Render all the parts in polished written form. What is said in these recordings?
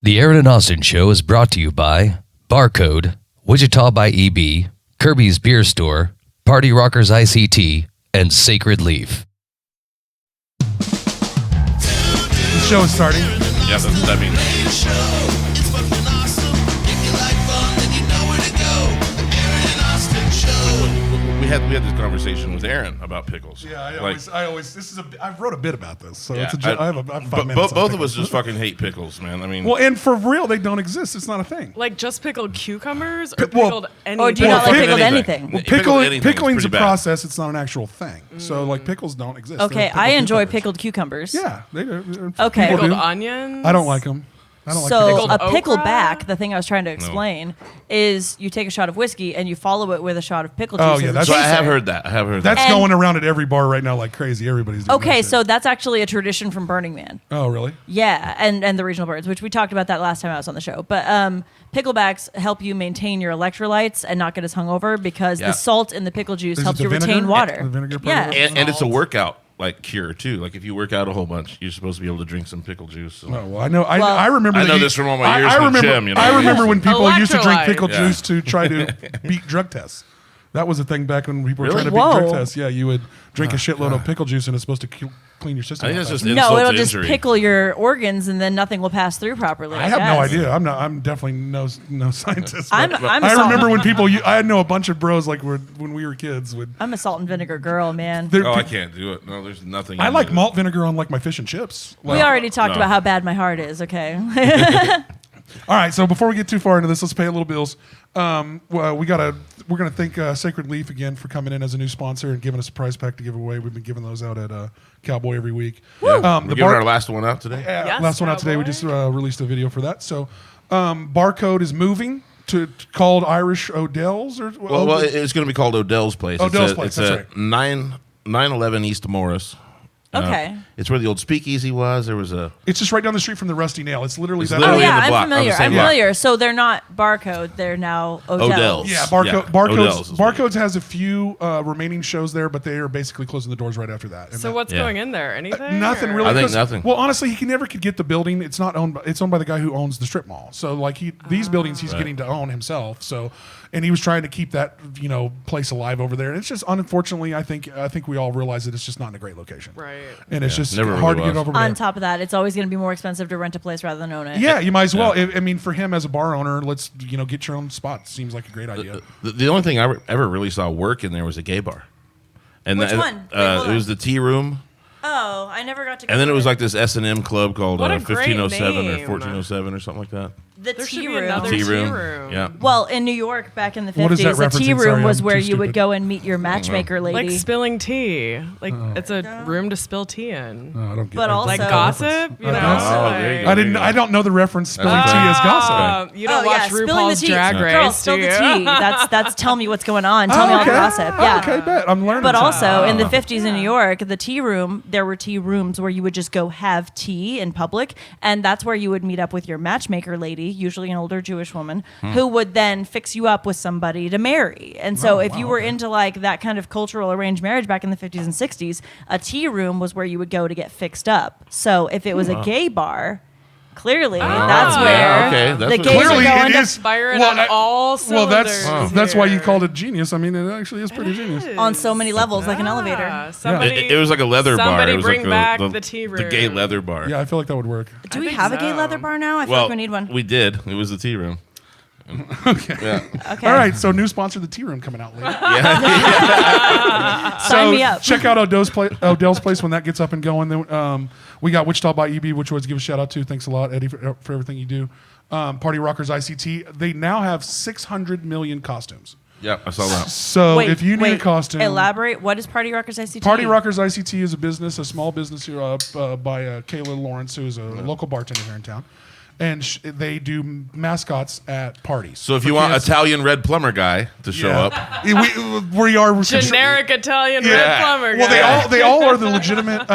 The Aaron and Austin Show is brought to you by BarCode, Wichita by EB, Kirby's Beer Store, Party Rockerz ICT, and Sacred Leaf. The show is starting. Yeah, that means. We had this conversation with Aaron about pickles. Yeah, I always. I wrote a bit about this, so Yeah, I have 5 minutes. both of us just fucking hate pickles, man. I mean, Well, and for real, they don't exist. It's not a thing. Like just pickled cucumbers or Well, pickled anything? Or do you not like pickled anything? Well, Pickled anything is pickling's a pretty bad. process. It's not an actual thing. So, like, pickles don't exist. Okay, They're I enjoy cucumbers. pickled cucumbers. Yeah, they do. Okay. People Pickled do. onions? I don't like them. I don't like So pickles. a Pickled pickleback, okra? the thing I was trying to explain, is you take a shot of whiskey and you follow it with a shot of pickle juice. Oh, as yeah, a that's- so I chaser. have heard that. That's And- going around at every bar right now like crazy. Everybody's doing Okay, that so shit. that's actually a tradition from Burning Man. Oh, really? Yeah, and the regional birds, which we talked about that last time I was on the show. But picklebacks help you maintain your electrolytes and not get as hungover because Yeah. the salt in the pickle juice Is it helps the you vinegar? retain water. The vinegar part yeah. of it? And it's a workout like cure too. Like if you work out a whole bunch, you're supposed to be able to drink some pickle juice. So. Oh, well, I know. I Well- remember. I that know you- this from all my years I in the remember, gym, you know. I remember when people used to drink Electrolyte. pickle Yeah. juice to try to beat drug tests. That was a thing back when people were Really? trying to beat drug Whoa. tests. Yeah, you would drink a shitload of pickle juice and it's supposed to clean your system. I think out that's just faster. insult No, it'll to just injury. pickle your organs and then nothing will pass through properly. I have no guess. idea. I'm definitely no scientist. I'm but a I salt- remember when people. I know a bunch of bros like when we were kids. I'm a salt and vinegar girl, man. Oh, I can't do it. No, there's nothing. I in like it. malt vinegar on like my fish and chips. We already talked no. about how bad my heart is, okay? All right, so before we get too far into this, let's pay a little bills. Well, we're gonna thank Sacred Leaf again for coming in as a new sponsor and giving us a prize pack to give away. We've been giving those out at Cowboy every week. Yeah. The We're giving our last one out today. Yes, last one out today. We Cowboy. just released a video for that. So, BarCode is moving to called Irish Odell's or Well, it's going to be called Odell's Place. Odell's Place, It's that's at 911 East Morris. Okay. It's where the old speakeasy was. There was a. it's just right down the street from the Rusty Nail. It's literally It's that. Oh literally in yeah, the I'm block, on the familiar. same I'm block. familiar. So they're not BarCode; they're now Odell's. Odell's. Yeah, Yeah, Odell's is what it BarCode's has a few remaining shows there, but they are basically closing the doors right after that. And So that- what's Yeah. going in there? Anything? Nothing or- really. I think 'cause- nothing. Well, honestly, he never could get the building. It's not owned. It's owned by the guy who owns the strip mall. So like these buildings, he's getting to own himself. So, and he was trying to keep that place alive over there. And it's just unfortunately, I think we all realize that it's just not in a great location. Right. And it's just never really hard to was. get over. On there. top of that, it's always going to be more expensive to rent a place rather than own it. Yeah, you might as well. I mean, for him as a bar owner, let's get your own spot. Seems like a great idea. The only thing I ever really saw work in there was a gay bar. And Which that- one? Wait, hold it was on. the Tea Room. Oh, I never got to go And then it to was like this S&M club called What a great 1507 or name. 1407 or something like that. the There should tea be room. another Tea room. room. Yeah. Well, in New York back in the What is that 50s, the tea referencing? room Sorry, was I'm where too you would stupid. go and meet your matchmaker lady. Like spilling tea. Like it's a room to spill tea in. I don't get But I don't also- Like get that gossip, reference. you know? Oh, there you go. I didn't. I don't know the reference. Spilling tea as gossip. You don't oh watch yeah, spilling the RuPaul's tea. Drag Race, Girl, do spill the you? tea. That's tell me what's going on. Tell me all the gossip. Yeah. Okay, bet I'm learning. But something. also in the 50s in New York, the tea room, there were tea rooms where you would just go have tea in public. And that's where you would meet up with your matchmaker lady, usually an older Jewish woman, who would then fix you up with somebody to marry. And so if you were into like that kind of cultural arranged marriage back in the 50s and 60s, a tea room was where you would go to get fixed up. So if it was a gay bar, clearly that's yeah, were okay, that's the what- gays Clearly, are going it to is Firing on all well. That's cylinders why you here. called it genius. I mean, it actually is pretty genius. on so many levels, like an elevator. Yeah, somebody, It was like a leather bar. somebody It was bring like back the the tea The gay room. leather bar. Yeah, I feel like that would work. Do we think have a gay so. leather bar now? I feel Well, like we need one. we did. It was the tea room. Okay. Yeah. Okay. All right. So new sponsor, the Tea Room, coming out later. Sign me up. Check out Odell's Place when that gets up and going. Then we got Wichita by EB, which was give a shout out to. Thanks a lot, Eddie, for everything you do. Party Rockerz ICT. They now have 600 million costumes. Yeah, I saw that. So if you need a costume, elaborate. What is Party Rockerz ICT? Party Rockerz ICT is a business, a small business here by Kayla Lawrence, who is a local bartender here in town. And they do mascots at parties. So if you want Italian red plumber guy to show up, we are Generic Italian red plumber Well, guy. they all are the legitimate.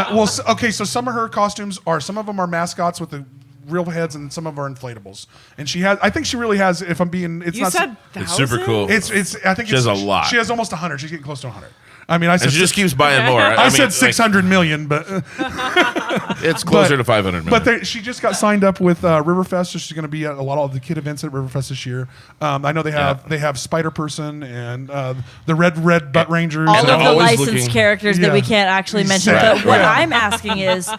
Okay, so some of her costumes are. Some of them are mascots with the real heads, and some of them are inflatables. And she has. I think she really has. If I'm being, it's You not. said it's super cool. It's. I think She has a lot. She has almost 100. She's getting close to 100. I mean, I said And she just keeps buying more. I said 600 million, but it's closer to 500 million. But she just got signed up with Riverfest, so she's going to be at a lot of the kid events at Riverfest this year. I know they have Spider Person and the Red Butt Ranger. All of the always licensed characters that we can't actually mention. Exactly. But what I'm asking is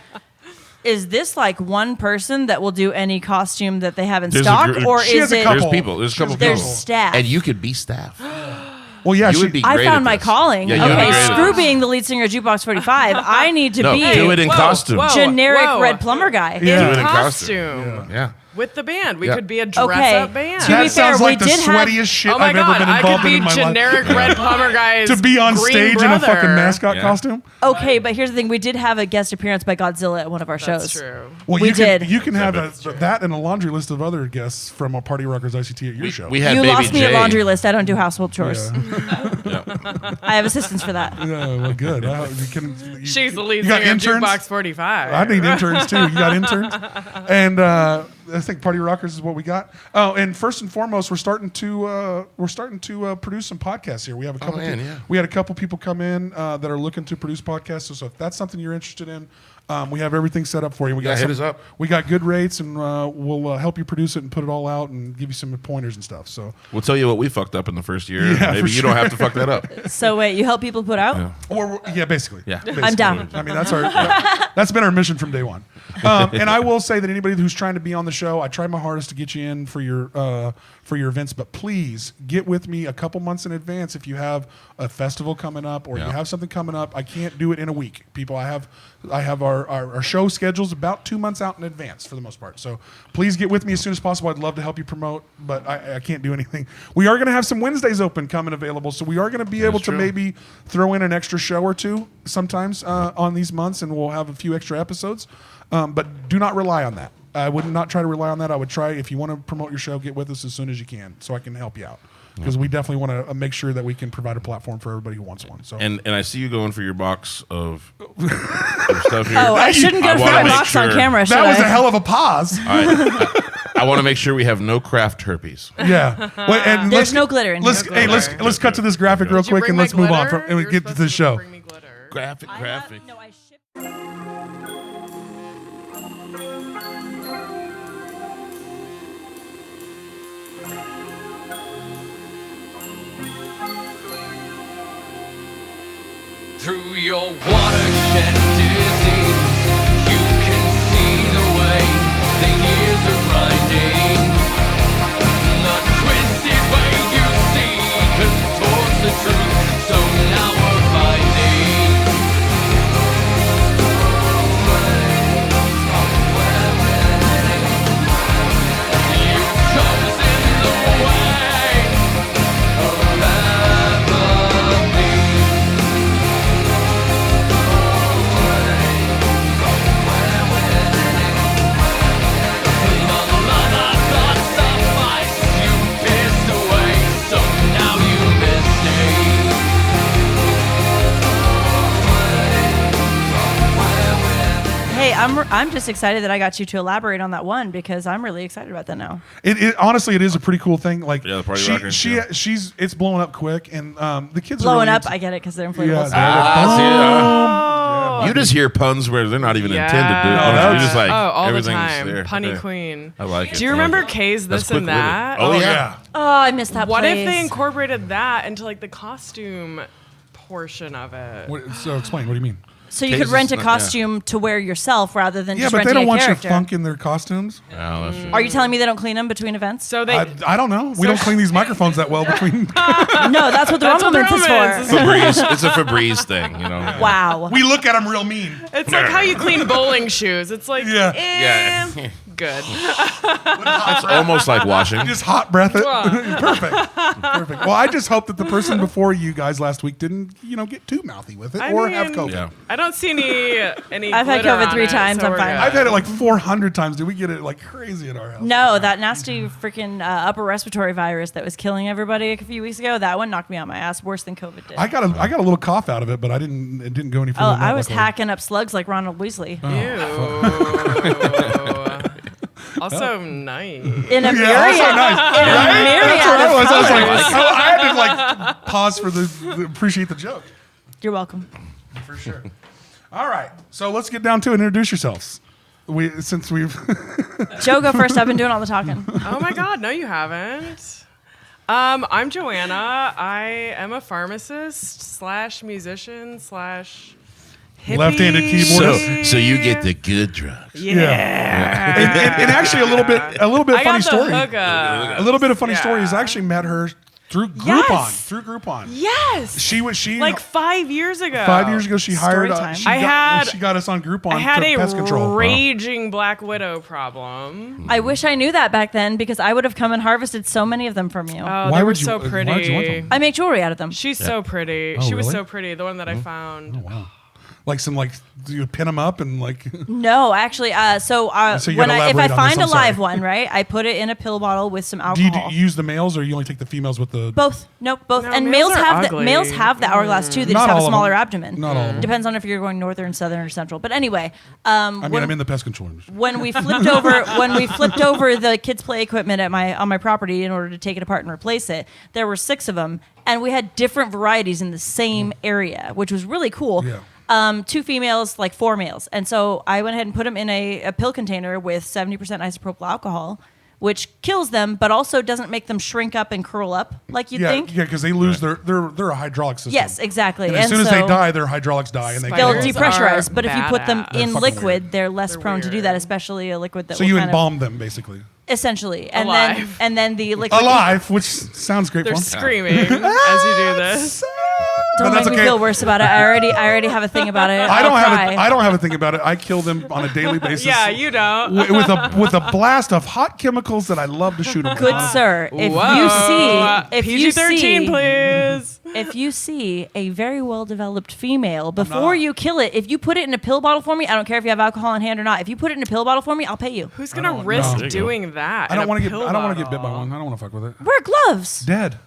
this like one person that will do any costume that they have in stock, or She has is a it? couple. There's people. There's a couple There's people. staff. And you could be staff. Well, yeah, You would be I great found at my this. calling. Yeah, you would be Okay, great at screw this. being the lead singer of Jukebox 45. I need to No, be do it in costume. generic red plumber guy. Yeah. Do it in costume. Yeah. With the band. We Yeah. could be a Okay. dress-up band. To that be fair, sounds we like the did have- sweatiest shit Oh my I've God, ever been I involved could in be my generic life. red plumber guys. To be on green stage brother. in a fucking mascot Yeah. costume. Okay, but here's the thing: we did have a guest appearance by Godzilla at one of our shows. That's true. Well, We you did. You can have that and a laundry list of other guests from a Party Rockers ICT at your show. We had You Baby lost me J. at laundry list. I don't do household chores. Yeah. I have assistants for that. Yeah, well, good. She's the lead you got singer of interns? Jukebox 45. I need interns too. You got interns, and I think Party Rockers is what we got. Oh, and first and foremost, we're starting to produce some podcasts here. We have a couple. We had a couple people come in that are looking to produce podcasts. So if that's something you're interested in, we have everything set up for you. We got hit us up. We got good rates, and we'll help you produce it and put it all out and give you some pointers and stuff. So We'll tell you what we fucked up in the first year. Yeah, Maybe for you don't have to fuck that up. So wait, you help people put out? Yeah. Or basically. Yeah. Basically. I'm down. I mean, that's been our mission from day one. And I will say that anybody who's trying to be on the show, I try my hardest to get you in for your events, but please get with me a couple months in advance if you have a festival coming up or you have something coming up. I can't do it in a week, people. I have our show schedules about 2 months out in advance for the most part. So please get with me as soon as possible. I'd love to help you promote, but I can't do anything. We are going to have some Wednesdays open coming available, so we are going to be able to maybe throw in an extra show or two sometimes on these months, and we'll have a few extra episodes. But do not rely on that. I would not try to rely on that. I would try, if you want to promote your show, get with us as soon as you can so I can help you out. Because we definitely want to make sure that we can provide a platform for everybody who wants one. So And I see you going for your box of stuff here. Oh, I shouldn't go for wanna my make box on sure- camera. Should that was I? a hell of a pause. I want to make sure we have no craft herpes. Yeah. Well, and There's no glitter in here. let's cut to this graphic real Did you quick bring and my let's move on glitter? and we You were get to supposed the show. Bring me glitter. Graphic. No, I shipped. Through your watershed disease, you can see the way the years are grinding. The twisted way you see contorts the truth, so now we're finding. You've chosen the way of apathy. Hey, I'm just excited that I got you to elaborate on that one because I'm really excited about that now. It honestly, it is a pretty cool thing. Like Yeah, the Party Rockers, she's it's blowing up quick, and the kids are Blowing really up, into- I get it because they're Yeah, inflatable. You just hear puns where they're not even Yeah. intended to. No, You're just like, all the everything's time. there. Punny Yeah. Queen. I like it. Do you remember Kay's That's This and quick-witted. That? Oh, yeah. Oh, I missed that What place. if they incorporated that into like the costume portion of it? So explain. What do you mean? So you Kay's could rent a is not- yeah. costume to wear yourself rather than Yeah, just but they renting don't a want your character. funk in their costumes. Oh, that's true. Are you telling me they don't clean them between events? So they I don't know. We don't clean these microphones that well between. No, that's what the That's Rumble what Mints the is Rumble for. Mints Febreze. It's a Febreze thing, you know. Wow. We look at them real mean. it's like how you clean bowling shoes. It's like Yeah. Yeah. good. It's almost like washing. Just hot breath it. Perfect. Perfect. Well, I just hope that the person before you guys last week didn't, get too mouthy with it I or mean, have COVID. Yeah. I don't see any. I've had glitter COVID on 3 it, times, so I'm we're fine. good. I've had it like 400 times. Did we get it like crazy at our house? No, that nasty freaking upper respiratory virus that was killing everybody a few weeks ago, that one knocked me on my ass worse than COVID did. I got a little cough out of it, but it didn't go any further. Oh, than that, I was luckily. hacking up slugs like Ronald Weasley. Also nice. In a myriad, Yeah, also nice. in a myriad That's what I of was. I was colors. like, I had to like pause for the appreciate the joke. You're welcome. For sure. All right. So let's get down to it. Introduce yourselves. Since we've Joe, go first. I've been doing all the talking. Oh my God, no, you haven't. I'm Joanna. I am a pharmacist / musician / hippie. Left-handed keyboardist. So you get the good drugs. Yeah. and actually a little bit I funny got the story. hookup. A little bit of funny Yeah. stories. I actually met her through Groupon. Yes. Through Groupon. Yes. She like 5 years ago. 5 years ago she hired. time. She got us on Groupon. I had for a pest control. raging Black Widow problem. I wish I knew that back then because I would have come and harvested so many of them from you. Oh, Why they were would you- so why pretty. would you want them? I make jewelry out of them. She's so pretty. Oh, She was really? so pretty. The one that I found. Wow. Like some do you pin them up and like? No, actually, So you when gotta if I elaborate on find this, a I'm sorry. live one, right, I put it in a pill bottle with some Do alcohol. you use the males or you only take the females with the? Both. Nope, both. No, and males males are have ugly. males have the hourglass too. They Not just have all a of smaller them. abdomen. Not all of them. Depends on if you're going northern, southern, or central. But anyway, I mean, I'm in the pest control industry. when we flipped over the kids play equipment on my property in order to take it apart and replace it, there were 6 of them, and we had different varieties in the same area, which was really cool. Yeah. 2 females, like 4 males, and so I went ahead and put them in a pill container with 70% isopropyl alcohol, which kills them, but also doesn't make them shrink up and curl up like you'd think. Yeah, because they lose they're a hydraulic system. Yes, exactly. And as soon as so they die, their hydraulics die, and they they'll Spiders go. depressurize. are But if you put them badass. in They're fucking liquid, weird. they're less They're prone to do weird. that, especially a liquid that So will you kind embalm them basically. essentially, and Alive. then the liquid Alive, which sounds great. They're for 'em. screaming as you do this. Don't But make that's me okay. feel worse about it. I already have a thing about it. I don't I'll have cry. I don't have a thing about it. I kill them on a daily basis. Yeah, you don't. with a blast of hot chemicals that I love to shoot them. Good with. sir, if Whoa. you PG-13, see, please. if you see a very well developed female before you kill it, if you put it in a pill bottle for me, I don't care if you have alcohol in hand or not. If you put it in a pill bottle for me, I'll pay you. Who's gonna don't risk know. There you go. doing that? I don't want to get bit by one. I don't want to fuck with it. Wear gloves. Dead.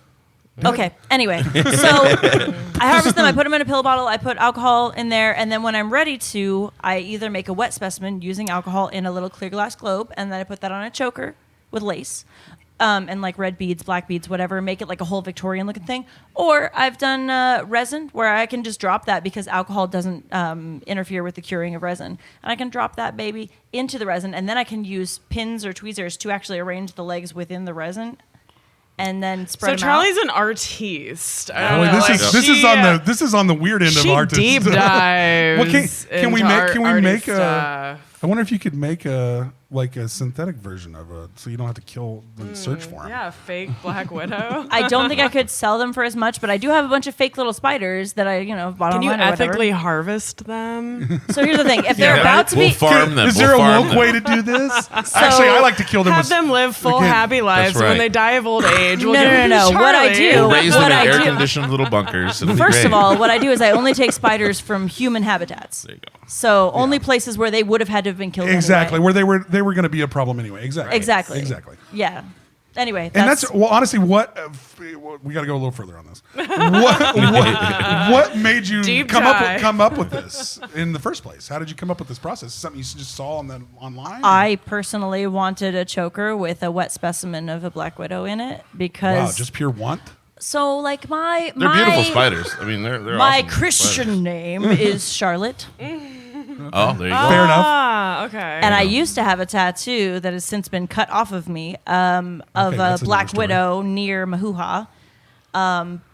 Okay. Anyway, so I harvest them. I put them in a pill bottle. I put alcohol in there, and then when I'm ready to, I either make a wet specimen using alcohol in a little clear glass globe, and then I put that on a choker with lace, and like red beads, black beads, whatever. Make it like a whole Victorian looking thing. Or I've done resin where I can just drop that because alcohol doesn't interfere with the curing of resin, and I can drop that baby into the resin, and then I can use pins or tweezers to actually arrange the legs within the resin. And then spread So them out. Charlie's an artist. I don't Boy, know, like, this is on the weird end of she artists. deep dives. Well, can we make a? a? I wonder if you could make a synthetic version of it, so you don't have to kill and search for them. Yeah, fake Black Widow. I don't think I could sell them for as much, but I do have a bunch of fake little spiders that I, bought Can you online or whatever. ethically harvest them? So here's the thing: if they're Yeah. about to We'll be, farm them. Is there a We'll farm woke them. way to do this? Actually, I like to kill them. Have with, them live full, Again, happy lives. that's When right. they die of old age, we'll No, give no, them no, to no. What I Charlie. do- We'll raise them What in I do- air-conditioned little bunkers. It'll be first great. of all, what I do is I only take spiders from human habitats. There you go. So only places where they would have had to have been killed. exactly Anyway. where they were going to be a problem anyway. Exactly. Exactly. Yeah. Anyway, And that's well, honestly, what we got to go a little further on this. What made you Deep come dive. up with this in the first place? How did you come up with this process? Something you just saw online? I personally wanted a choker with a wet specimen of a black widow in it because Wow, just pure want. so like They're beautiful spiders. I mean, they're My awesome Christian spiders. name is Charlotte. Oh, there you go. Fair enough. Ah, okay. And I used to have a tattoo that has since been cut off of me of Okay, a that's another black story. widow near Mahuha.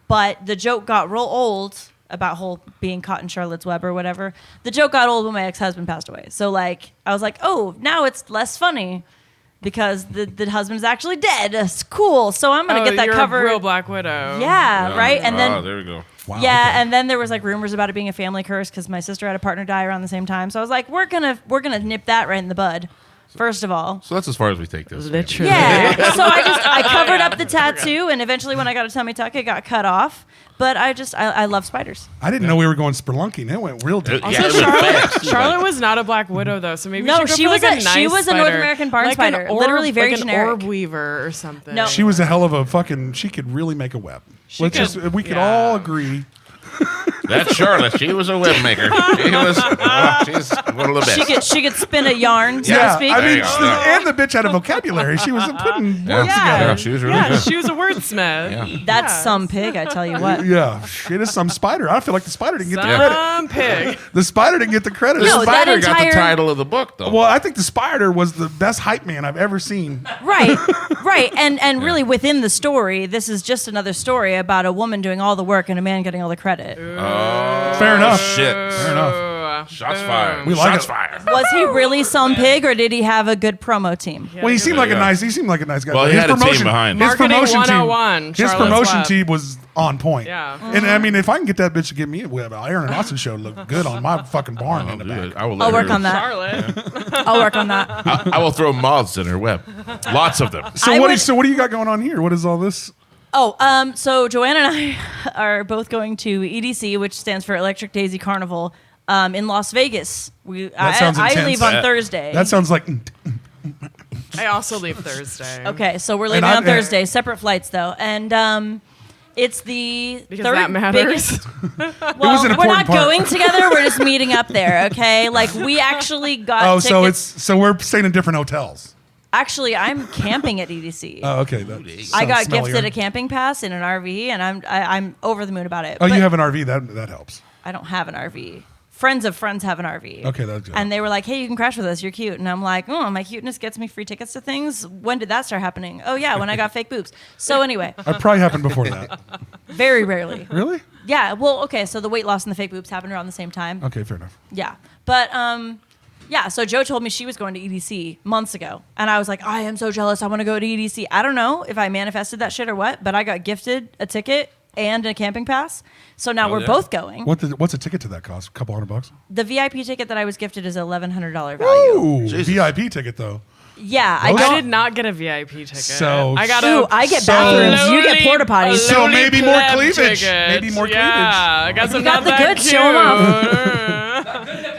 But the joke got real old about whole being caught in Charlotte's Web or whatever. The joke got old when my ex-husband passed away. So like I was like, oh, now it's less funny because the husband's actually dead. It's cool. So I'm gonna get that you're covered. A real Black Widow. Yeah, right. And then there we go. Wow, yeah, okay. and then there was like rumors about it being a family curse because my sister had a partner die around the same time. So I was like, we're gonna nip that right in the bud. First of all, So that's as far as we take this. Literally. yeah. So I covered up the tattoo, and eventually when I got a tummy tuck, it got cut off. But I love spiders. I didn't know we were going spelunking. It went real deep. Yeah, Also, it went fast. Charlotte was not a Black Widow though, so maybe No, you should she go for was like a- a nice she was a North spider. American barn like an spider. Literally very like generic. an orb weaver or something. No. She was a hell of a fucking. She could really make a web. She could, we could yeah. all agree. That's Charlotte. She was a web maker. She was. She's one of the best. She could spin a yarn, so to Yeah, speak. I mean, There you go. and the bitch had a vocabulary. She was putting words Yeah. Yeah, together. she was really Yeah, good. she was a wordsmith. Yeah. That's Yeah. some pig, I tell you what. Yeah, shit is some spider. I feel like the spider didn't get the credit. Some pig. The spider didn't get the credit. No, that Spider got the entire- title of the book, though. Well, I think the spider was the best hype man I've ever seen. Right, right. And really within the story, this is just another story about a woman doing all the work and a man getting all the credit. Fair enough. Shit. Fair enough. Shots fired. We like Shots it. fired. Was he really some pig or did he have a good promo team? Well, he seemed like Yeah. he seemed like a nice guy. Well, he His had a team promotion- behind. His Marketing promotion 101, team. His Charlotte's promotion Web. team was on point. Yeah. And I mean, if I can get that bitch to give me a web, Aaron and Austin show look good on my fucking barn in the back. I will I'll let work her- on that. Charlotte. I'll work on that. I will throw moths in her web. Lots of them. So I what? would- So what do you got going on here? What is all this? Oh, so Joanna and I are both going to EDC, which stands for Electric Daisy Carnival, in Las Vegas. sounds I intense. leave on Thursday. That sounds like I also leave Thursday. Okay, so we're leaving I- on Thursday, separate flights though, and it's the Because third that matters. biggest. Well, an we're important not part. going together. We're just meeting up there. Okay, like we actually got. oh, tickets. so we're staying in different hotels. Actually, I'm camping at EDC. Oh, okay. I got Sounds gifted smellier. a camping pass in an RV, and I'm over the moon about it. Oh, But you have an RV. That helps. I don't have an RV. Friends of friends have an RV. Okay, that's good. And they were like, "Hey, you can crash with us. You're cute." And I'm like, "Oh, my cuteness gets me free tickets to things. When did that start happening? Oh yeah, when I got fake boobs." So anyway, That probably happened before that. very rarely. Really? Yeah. Well, okay. So the weight loss and the fake boobs happened around the same time. Okay, fair enough. Yeah. But yeah. So Joe told me she was going to EDC months ago, and I was like, I am so jealous. I want to go to EDC. I don't know if I manifested that shit or what, but I got gifted a ticket and a camping pass. So now we're yeah. both going. What's a ticket to that cost? A couple $100? The VIP ticket that I was gifted is $1,100 value. Ooh, Jesus. VIP ticket though. Yeah, Those- I did not get a VIP ticket. So- I got Ooh, a I get So- bathrooms. You get porta potties. So lowly maybe more pleb cleavage. ticket. Maybe more Yeah, I got some You got not the that goods, show 'em cute.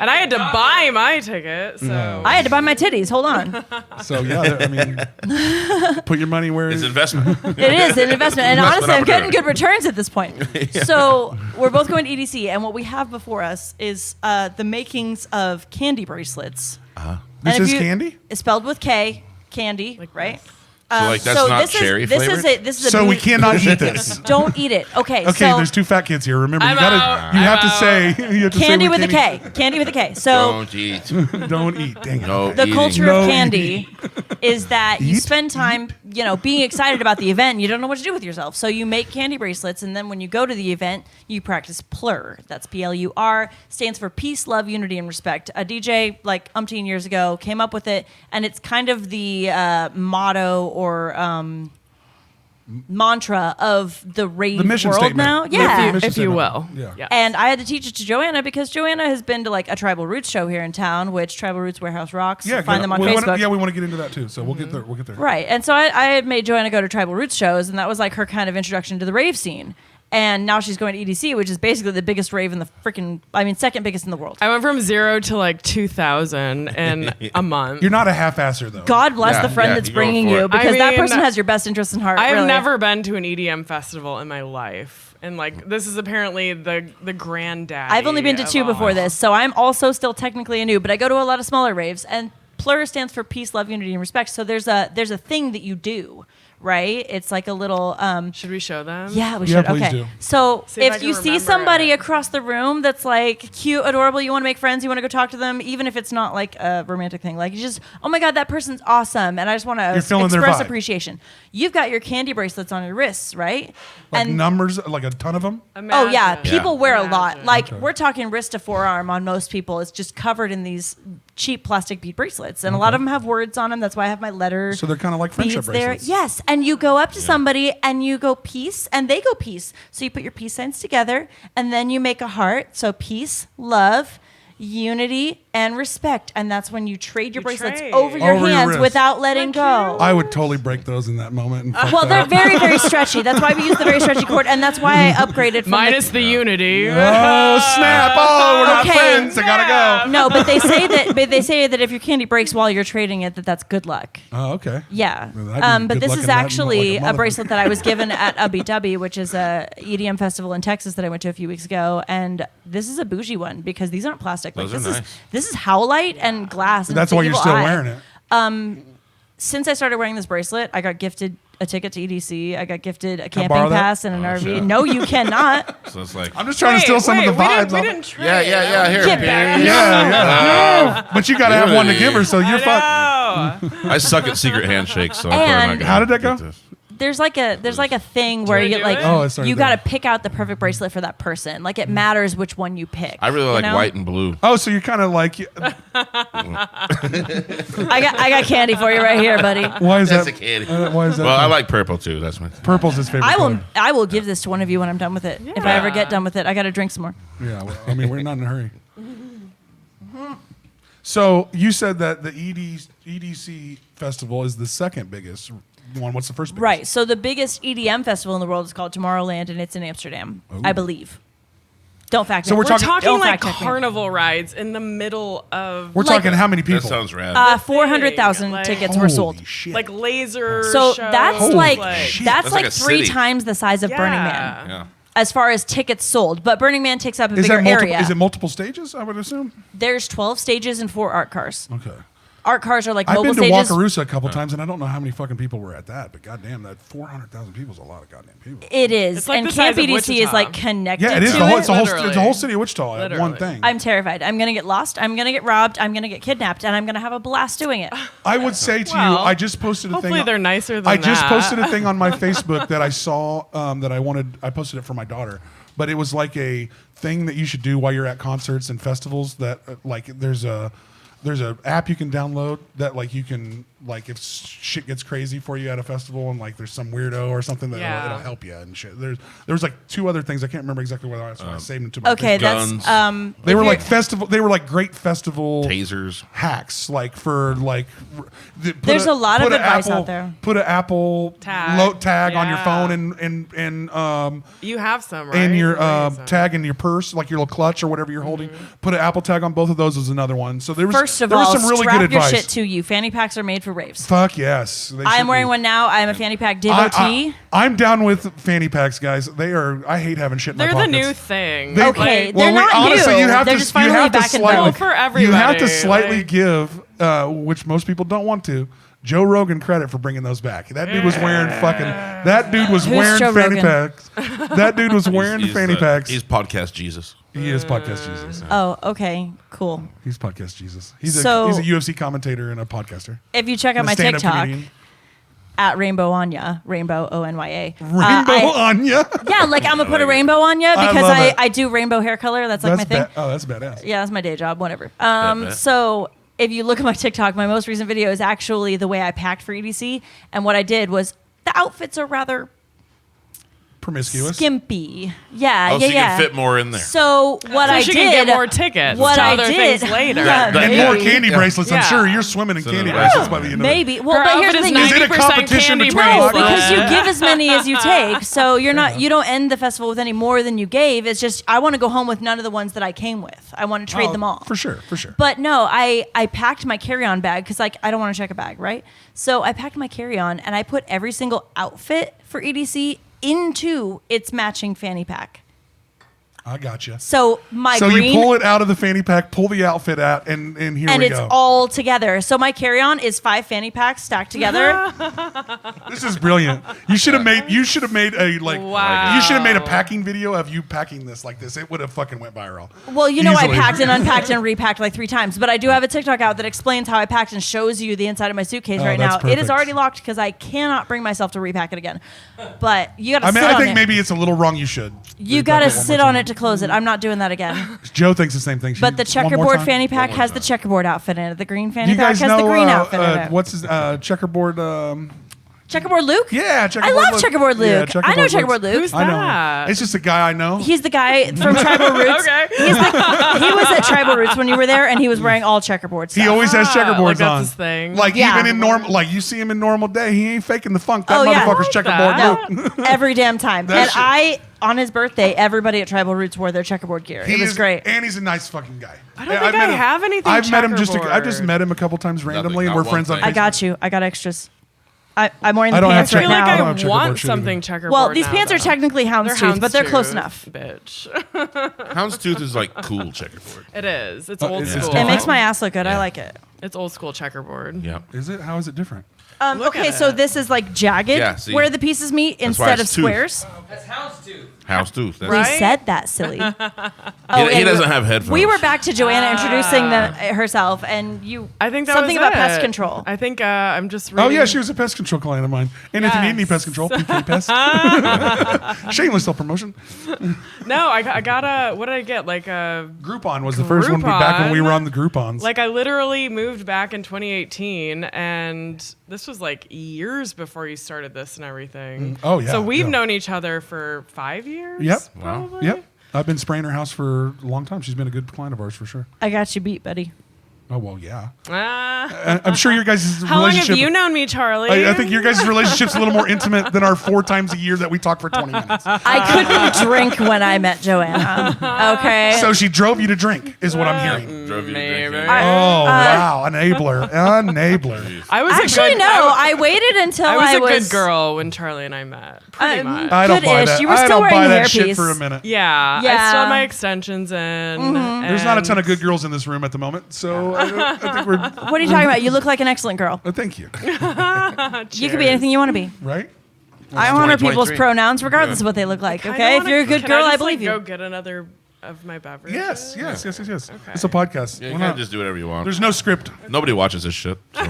And I had to buy my ticket, so I had to buy my titties. Hold on. So yeah, I mean, put your money where It's investment. It is an investment. And honestly, I'm getting opportunity. good returns at this point. So we're both going to EDC. And what we have before us is the makings of candy bracelets. This And if is you- candy. It's spelled with K, candy, right? like, that's not this cherry is, this flavored? is this is a So we beauty- cannot eat this. Don't eat it. Okay. Okay, so there's two fat kids here. Remember, I'm you gotta, out. you I'm have to out. say, you have to candy say with a candy. K. Candy with a K. So Don't eat. Don't eat. Dang it. No. Okay. the Eating. culture No of candy is that you Eat? spend time, being excited about the event and you don't know what to do with yourself. So you make candy bracelets, and then when you go to the event, you practice PLUR. That's PLUR, stands for Peace, Love, Unity, and Respect. A DJ like umpteen years ago came up with it, and it's kind of the motto or mantra of the rave The mission world statement. now. The Yeah. mission if you statement. will. Yeah. And I had to teach it to Joanna because Joanna has been to like a Tribal Roots show here in town, which Tribal Roots Warehouse rocks. Yeah, Find them on we Facebook. Wanna, we want to get into that too. So we'll get there. We'll get there. Right. And so I had made Joanna go to Tribal Roots shows, and that was like her kind of introduction to the rave scene. And now she's going to EDC, which is basically the biggest rave in the second biggest in the world. I went from 0 to like 2,000 in a month. You're not a half-asser though. God bless Yeah, the friend yeah, that's you're going bringing for you it. because I that mean, person has your best interest in heart. I have really. never been to an EDM festival in my life. And like this is apparently the granddaddy. I've only been to of 2 all. before this, so I'm also still technically a noob, but I go to a lot of smaller raves. And PLUR stands for Peace, Love, Unity, and Respect. So there's a thing that you do, right? It's like a little Should we show them? Yeah, we Yeah, should. please Okay. do. So See if I if can you see remember somebody it. across the room that's like cute, adorable, you want to make friends, you want to go talk to them, even if it's not like a romantic thing, like you just, oh my God, that person's awesome, and I just want You're to feeling their express vibe. appreciation. You've got your candy bracelets on your wrists, right? Like numbers, like a ton of them. Oh yeah, Imagine. people wear a lot. Imagine. Like we're talking wrist to forearm on most people. It's just covered in these cheap plastic bead bracelets, and a lot of them have words on them. That's why I have my letter. So they're kind of like friendship beads there. bracelets. Yes, and you go up to somebody and you go peace, and they go peace. So you put your peace signs together, and then you make a heart. So peace, love, unity, and respect. And that's when you trade your bracelets trade. over your Over your hands wrist. without letting go. I would totally break those in that moment. And fuck Well, they're that. very, very stretchy. That's why we use the very stretchy cord, and that's why I upgraded from Minus the unity. Oh snap! Oh, we're not Okay. friends. I gotta go. No, but they say that if your candy breaks while you're trading it, that's good luck. Oh, okay. Yeah. Well, I'd be But good this luck is in that, actually like a a bracelet that I was given at Ubby Dubby, which is a EDM festival in Texas that I went to a few weeks ago. And this is a bougie one because these aren't plastic. Those this are is nice. this is howlite and glass. And That's it's why an you're evil still eye. wearing it. Since I started wearing this bracelet, I got gifted a ticket to EDC. I got gifted a Can I borrow camping that? pass and an RV. shit. No, you cannot. So it's like, I'm just trying to steal some of the vibes. We off didn't it. trade. yeah. Here, Get back. Yeah. But you gotta have one to give her, so you're fucked. Oh. I suck at secret handshakes, so I'm probably And- not gonna How did that get go? this. There's like a thing where I you do like it? Oh, I started you there. got to pick out the perfect bracelet for that person. Like it matters which one you pick. I really you like know? white and blue. Oh, so you're kind of like, I got candy for you right here, buddy. why is That's that? a candy. Why is that? Well, I like purple too. That's my. Purple's his favorite. color. I will give this to one of you when I'm done with it. If I ever get done with it, I got to drink some more. Yeah, well, I mean, we're not in a hurry. So you said that the EDC festival is the second biggest one. What's the first biggest? Right. So the biggest EDM festival in the world is called Tomorrowland, and it's in Amsterdam, I believe. Don't fact check. So we're We're talking- talking Don't like fact check me. carnival rides in the middle of We're talking how many people? That sounds rad. 400,000 Like- tickets were sold. Holy shit. like laser So shows. that's Holy like shit. that's That's like like a 3 city. times the size of Burning Man yeah. as far as tickets sold. But Burning Man takes up a is bigger that multiple? area. Is it multiple stages? I would assume. There's 12 stages and 4 art cars. Okay. Art cars are like I've mobile been to stages. Wakarusa a couple times, and I don't know how many fucking people were at that. But goddamn, that 400,000 people is a lot of goddamn people. It is, It's like and the size Camp of EDC is Wichita. like connected Yeah, it is. to The whole, it. it's, a whole, Literally. it's a whole city of Wichita at one Literally. thing. I'm terrified. I'm gonna get lost. I'm gonna get robbed. I'm gonna get kidnapped, and I'm gonna have a blast doing it. I would say to you, Well, I just posted a thing. hopefully they're nicer than I just that. posted a thing on my Facebook that I saw that I wanted. I posted it for my daughter, but it was like a thing that you should do while you're at concerts and festivals. That like there's a app you can download that like you can like if shit gets crazy for you at a festival and like there's some weirdo or something that Yeah. it'll help you and shit. There was like 2 other things I can't remember exactly what I was. So I saved them to my. Okay, Facebook. Guns. that's They if were you're- like festival. They were like great festival Tasers. hacks, like for like. There's a lot of put a advice Apple, out there. Put an Apple Tag. tag on your Yeah. phone and You have some, right? and your Amazing. tag in your purse, like your little clutch or whatever you're holding. Put an Apple tag on both of those is another one. So there was First of there all, was some really strap good your advice. shit to you. Fanny packs are made for raves. Fuck yes, they I should am wearing be. one now. I am a fanny pack devotee. I'm down with fanny packs, guys. They are. I hate having shit in They're my the pockets. new thing. They- Okay, Like, they're not honestly, new. you have They're to just you finally have to back in slightly vogue. for you have to everybody, slightly like- give, which most people don't want to. Joe Rogan credit for bringing those back. That dude was wearing fucking. That dude was Who's wearing Joe fanny Rogan? packs. That dude was wearing He's, fanny packs. He's podcast Jesus. He is podcast Jesus. Oh, okay, cool. He's podcast Jesus. He's So- a UFC commentator and a podcaster. If you check out And a my stand-up TikTok comedian. at Rainbow Anya, Rainbow ONYA. Rainbow Anya. Yeah, like I'm gonna put a rainbow on you because love it. I do rainbow hair color. That's like my thing. That's badass. Yeah, that's my day job. Whatever. bet. So if you look at my TikTok, my most recent video is actually the way I packed for EDC, and what I did was the outfits are rather Promiscuous. skimpy. Yeah, Oh, yeah, so you yeah. can fit more in there. So what So I she did, can get more tickets What to I other did things later. Yeah, And maybe. more candy bracelets. I'm Yeah. sure you're swimming in So candy then- bracelets by the end of it. Maybe. Well, Her but here's the outfit thing. is Is it a 90% competition candy between No, Rockers? because you give as many as you take. So you're not you don't end the festival with any more than you gave. It's just I want to go home with none of the ones that I came with. I want to trade Oh, them all. For sure, for sure. But no, I packed my carry-on bag because like I don't want to check a bag, right? So I packed my carry-on and I put every single outfit for EDC into its matching fanny pack. I gotcha. So my So green you pull it out of the fanny pack, pull the outfit out, and here and we it's go. all together. So my carry-on is 5 fanny packs stacked together. This is brilliant. You should have made a like. Wow. You should have made a packing video of you packing this like this. It would have fucking went viral. Well, you know, Easily. I packed and unpacked and repacked like 3 times, but I do have a TikTok out that explains how I packed and shows you the inside of my suitcase Oh, right now. that's It is perfect. already locked because I cannot bring myself to repack it again. But you got to I mean, sit I on think it. maybe it's a little wrong. You should. You Repack got to it one more sit time. on it to close it. I'm not doing that again. Joe thinks the same thing. Should But the you- one more checkerboard time? fanny pack more has the time. checkerboard outfit in it. The green Do fanny you pack guys has know the green outfit in it. what's his checkerboard? Checkerboard Luke? Yeah, I Checkerboard love Luke. Checkerboard Luke. Yeah, I know Checkerboard Checkerboard Luke. Who's I know. that? It's just a guy I know. He's the guy from Tribal Roots. Okay. He was at Tribal Roots when you were there, and he was wearing all checkerboard stuff. He always has checkerboards like that's on. his thing. Like Yeah. even in normal, like you see him in normal day, he ain't faking the funk. That Oh, yeah. motherfucker's I checkerboard that. Luke. every damn time. That And shit. on his birthday, everybody at Tribal Roots wore their checkerboard gear. It was great. And he's a nice fucking guy. I don't think I have anything I've met him I've just checkerboard. met him a couple times randomly, and not we're one friends on thing. Facebook. I got you. I got extras. I'm wearing the I don't have pants right I feel like I don't now. have I checkerboard want shit something either. checkerboard. Well, these now, pants are though. technically They're houndstooth, but they're close houndstooth, enough. Bitch. Houndstooth is like cool checkerboard. It is. It's Oh, old it's school. It different. makes my ass look good. I Yeah. like it. It's old school checkerboard. Yeah. Is it? How is it different? Look Okay, at so it. this is like jagged, Yeah, see? where the pieces meet why instead of it's tooth. squares. That's houndstooth. Houndstooth. That's Right? We said that, silly. He and doesn't have headphones. We were back to Joanna introducing herself, and you. I think that something was about it. pest control. I think I'm just reading. Oh yeah, she was a pest control client of mine. And if you need any Yes. pest control, PK Pest. Shameless self promotion. No, I got a. What did I get? Like a. Groupon was the first one back when we were on the Groupons. Like I literally moved back in 2018, and this was like years before you started this and everything. Oh, yeah, So we've yeah. known each other for 5 years. Yep. Probably. Yep. I've been spraying her house for a long time. She's been a good client of ours for sure. I got you beat, buddy. Oh well, yeah. Ah. I'm sure your guys' How long relationship. have you known me, Charlie? I think your guys' relationship's a little more intimate than our 4 times a year that we talk for 20 minutes. I couldn't drink when I met Joanna. Okay. So she drove you to drink, is what I'm hearing. Drove you to Maybe. drink. Oh wow, enabler, enabler. I was Actually, a good, no. I waited until I was a good girl when Charlie and I met. Pretty much. I don't buy Good-ish. that. You were I still don't buy wearing that shit hairpiece. for a minute. Yeah. Yeah. I still had my extensions in. There's not a ton of good girls in this room at the moment, so I think we're. What are you talking about? You look like an excellent girl. Thank you. You could be anything you want to be. Right? I honor people's 2023. pronouns regardless of what they look like. Okay, if you're a good girl, I believe Go you. get another of my beverages. Yes. It's a podcast. Yeah, you Why can not? just do whatever you want. There's no script. Nobody watches this shit. So.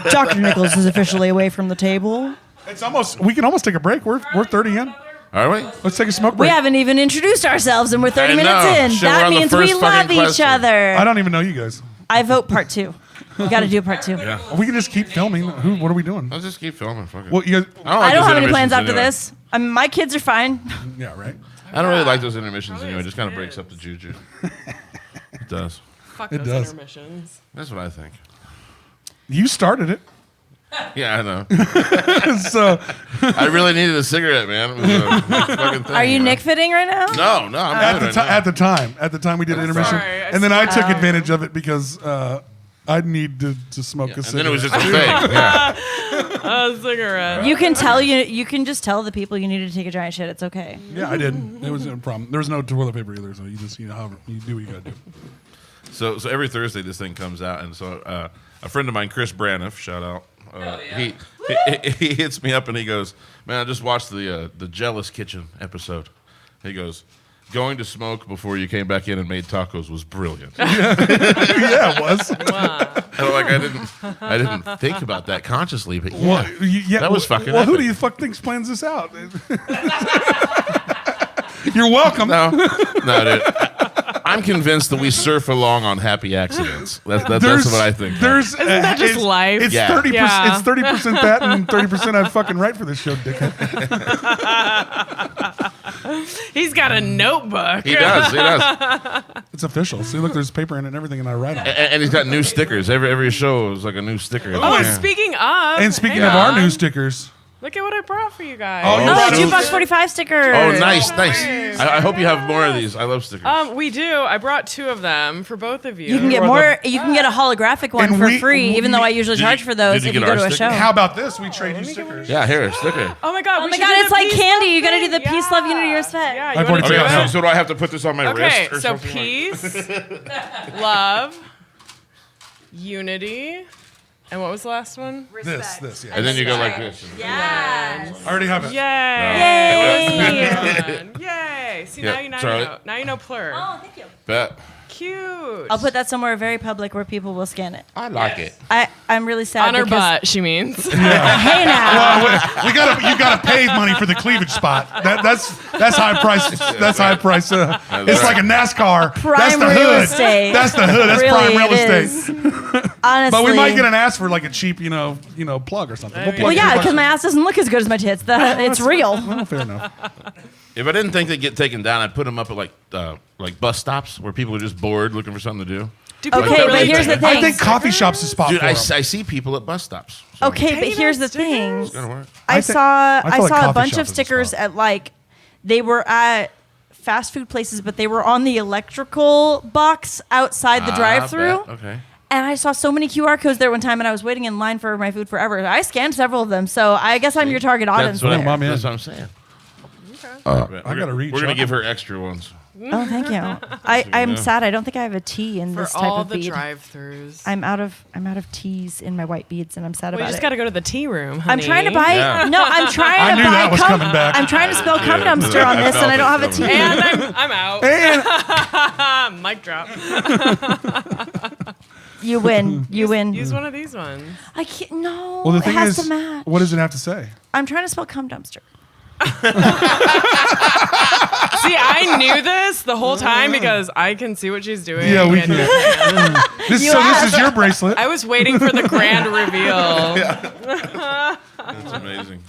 Dr. Nichols is officially away from the table. It's almost. We can almost take a break. We're 30 in. All right. Let's take a smoke We break. haven't even introduced ourselves, and we're 30 I minutes know. in. Shit, we're That on the means we first love fucking each question. other. I don't even know you guys. I vote part 2. We got to do part 2. Yeah. We can just keep filming. What are we doing? Let's just keep filming. Fuck it. Well, you guys. I don't those have any plans intermissions after anyway. this. My kids are fine. Yeah. Right. I don't really like those intermissions anyway. It just kind of breaks up the juju. It does. Fuck It those does. intermissions. That's what I think. You started it. Yeah, I know. So I really needed a cigarette, man. It was a fucking thing, Are you man. Nick fitting right now? No, I'm good right now. at the time we did intermission, sorry, I and then I took advantage of it because I need to smoke a And cigarette. then it was just a thing. Yeah. A cigarette. You can tell you can just tell the people you need to take a giant shit. It's okay. Yeah, I did. It was no problem. There was no toilet paper either, so you just you do what you gotta do. So every Thursday this thing comes out, and so a friend of mine, Chris Braniff, shout out. He hits me up and he goes, "Man, I just watched the Jealous Kitchen episode." He goes, "Going to smoke before you came back in and made tacos was brilliant." Yeah, it was. And I'm like, I didn't think about that consciously, but yeah, Well, yeah, that was fucking Well, who epic. do you fuck thinks plans this out? You're welcome. No, dude. I'm convinced that we surf along on happy accidents. That's what I think. There's Isn't that just it's, life? It's Yeah. 30%. Yeah. It's 30% that and 30% I fucking write for this show, dickhead. He's got a notebook. He does. It's official. See, look, there's paper in it and everything, and I write on it. And he's got new stickers. Every show is like a new sticker. Oh, Yeah. speaking of. And speaking hang of our on. new stickers, Look at what I brought for you guys. Oh, you Oh, brought Jukebox those- 45 stickers. Oh, nice. Nice. I hope you have more of these. I love stickers. We do. I brought 2 of them for both of you. You can get Or more. You can get a holographic one And for we- free, even though I usually Did you- charge for those did you if you get go our to a sticker? show. how about this? We trade you stickers. Yeah, here, a sticker. Oh my god! Oh we my should God, do it's the like peace candy. love You gotta do thing. the peace, love, unity, respect. Yeah, you I've wanna already do forgotten Okay, how- so do I have to put this on my Okay, wrist or so something? peace, love, unity, and what was the last one? This, yeah. And then you go like this. Yes. I already have it. Yay! Yay. Yay! See, Yeah, now Charlie. you know. Now you know plur. Oh, thank you. Bet. Cute. I'll put that somewhere very public where people will scan it. I like it. I'm really sad On her because butt, she means. hey now. You gotta pay money for the cleavage spot. That's high price. That's high price. It's like a NASCAR. That's Prime the real hood. estate. That's the hood. That's Really, prime real it estate. is. Honestly. But we might get an ass for like a cheap, plug or something. We'll plug Well, yeah, your because my ass doesn't look as good as my tits. It's real. Well, fair enough. If I didn't think they'd get taken down, I'd put them up at like bus stops where people are just bored looking for something to do. Okay, but here's the thing. I think coffee shops is a spot Dude, for I 'em. see people at bus stops. So Okay, Hey, but here's the that's stickers. thing. it's gonna work. I feel saw like a coffee bunch shop of is a stickers spot. at they were at fast food places, but they were on the electrical box outside the drive-through. Okay. And I saw so many QR codes there one time, and I was waiting in line for my food forever. I scanned several of them, so I guess I'm your target audience. That's what, there. I'm in. that's what I'm saying. I gotta reach. We're gonna give her extra ones. Oh, thank you. I'm sad. I don't think I have a T in For this type all of the bead. drive-thrus. I'm out of T's in my white beads, and I'm sad Well, you about just it. got to go to the tea room, honey. I'm trying to buy. Yeah. No, I'm trying I to knew buy. that was coming back. I'm trying to spell cum Yeah, dumpster on I this, and I don't have a felt T. it And I'm out. And Mic drop. You win. You win. Use one of these ones. I can't. No. well, the it thing has is, to match. what does it have to say? I'm trying to spell cum dumpster. See, I knew this the whole time because I can see what she's doing. Yeah, we And can. This is your bracelet. I was waiting for the grand reveal. That's amazing.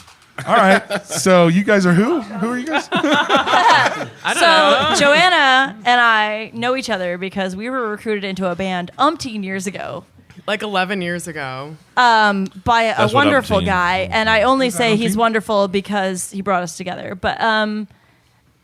All right. So you guys are who? Who are you guys? I don't know. So Joanna and I know each other because we were recruited into a band umpteen years ago Like 11 years ago. by a That's what wonderful umpteen. guy, and I only say he's umpteen? wonderful because he brought us together. But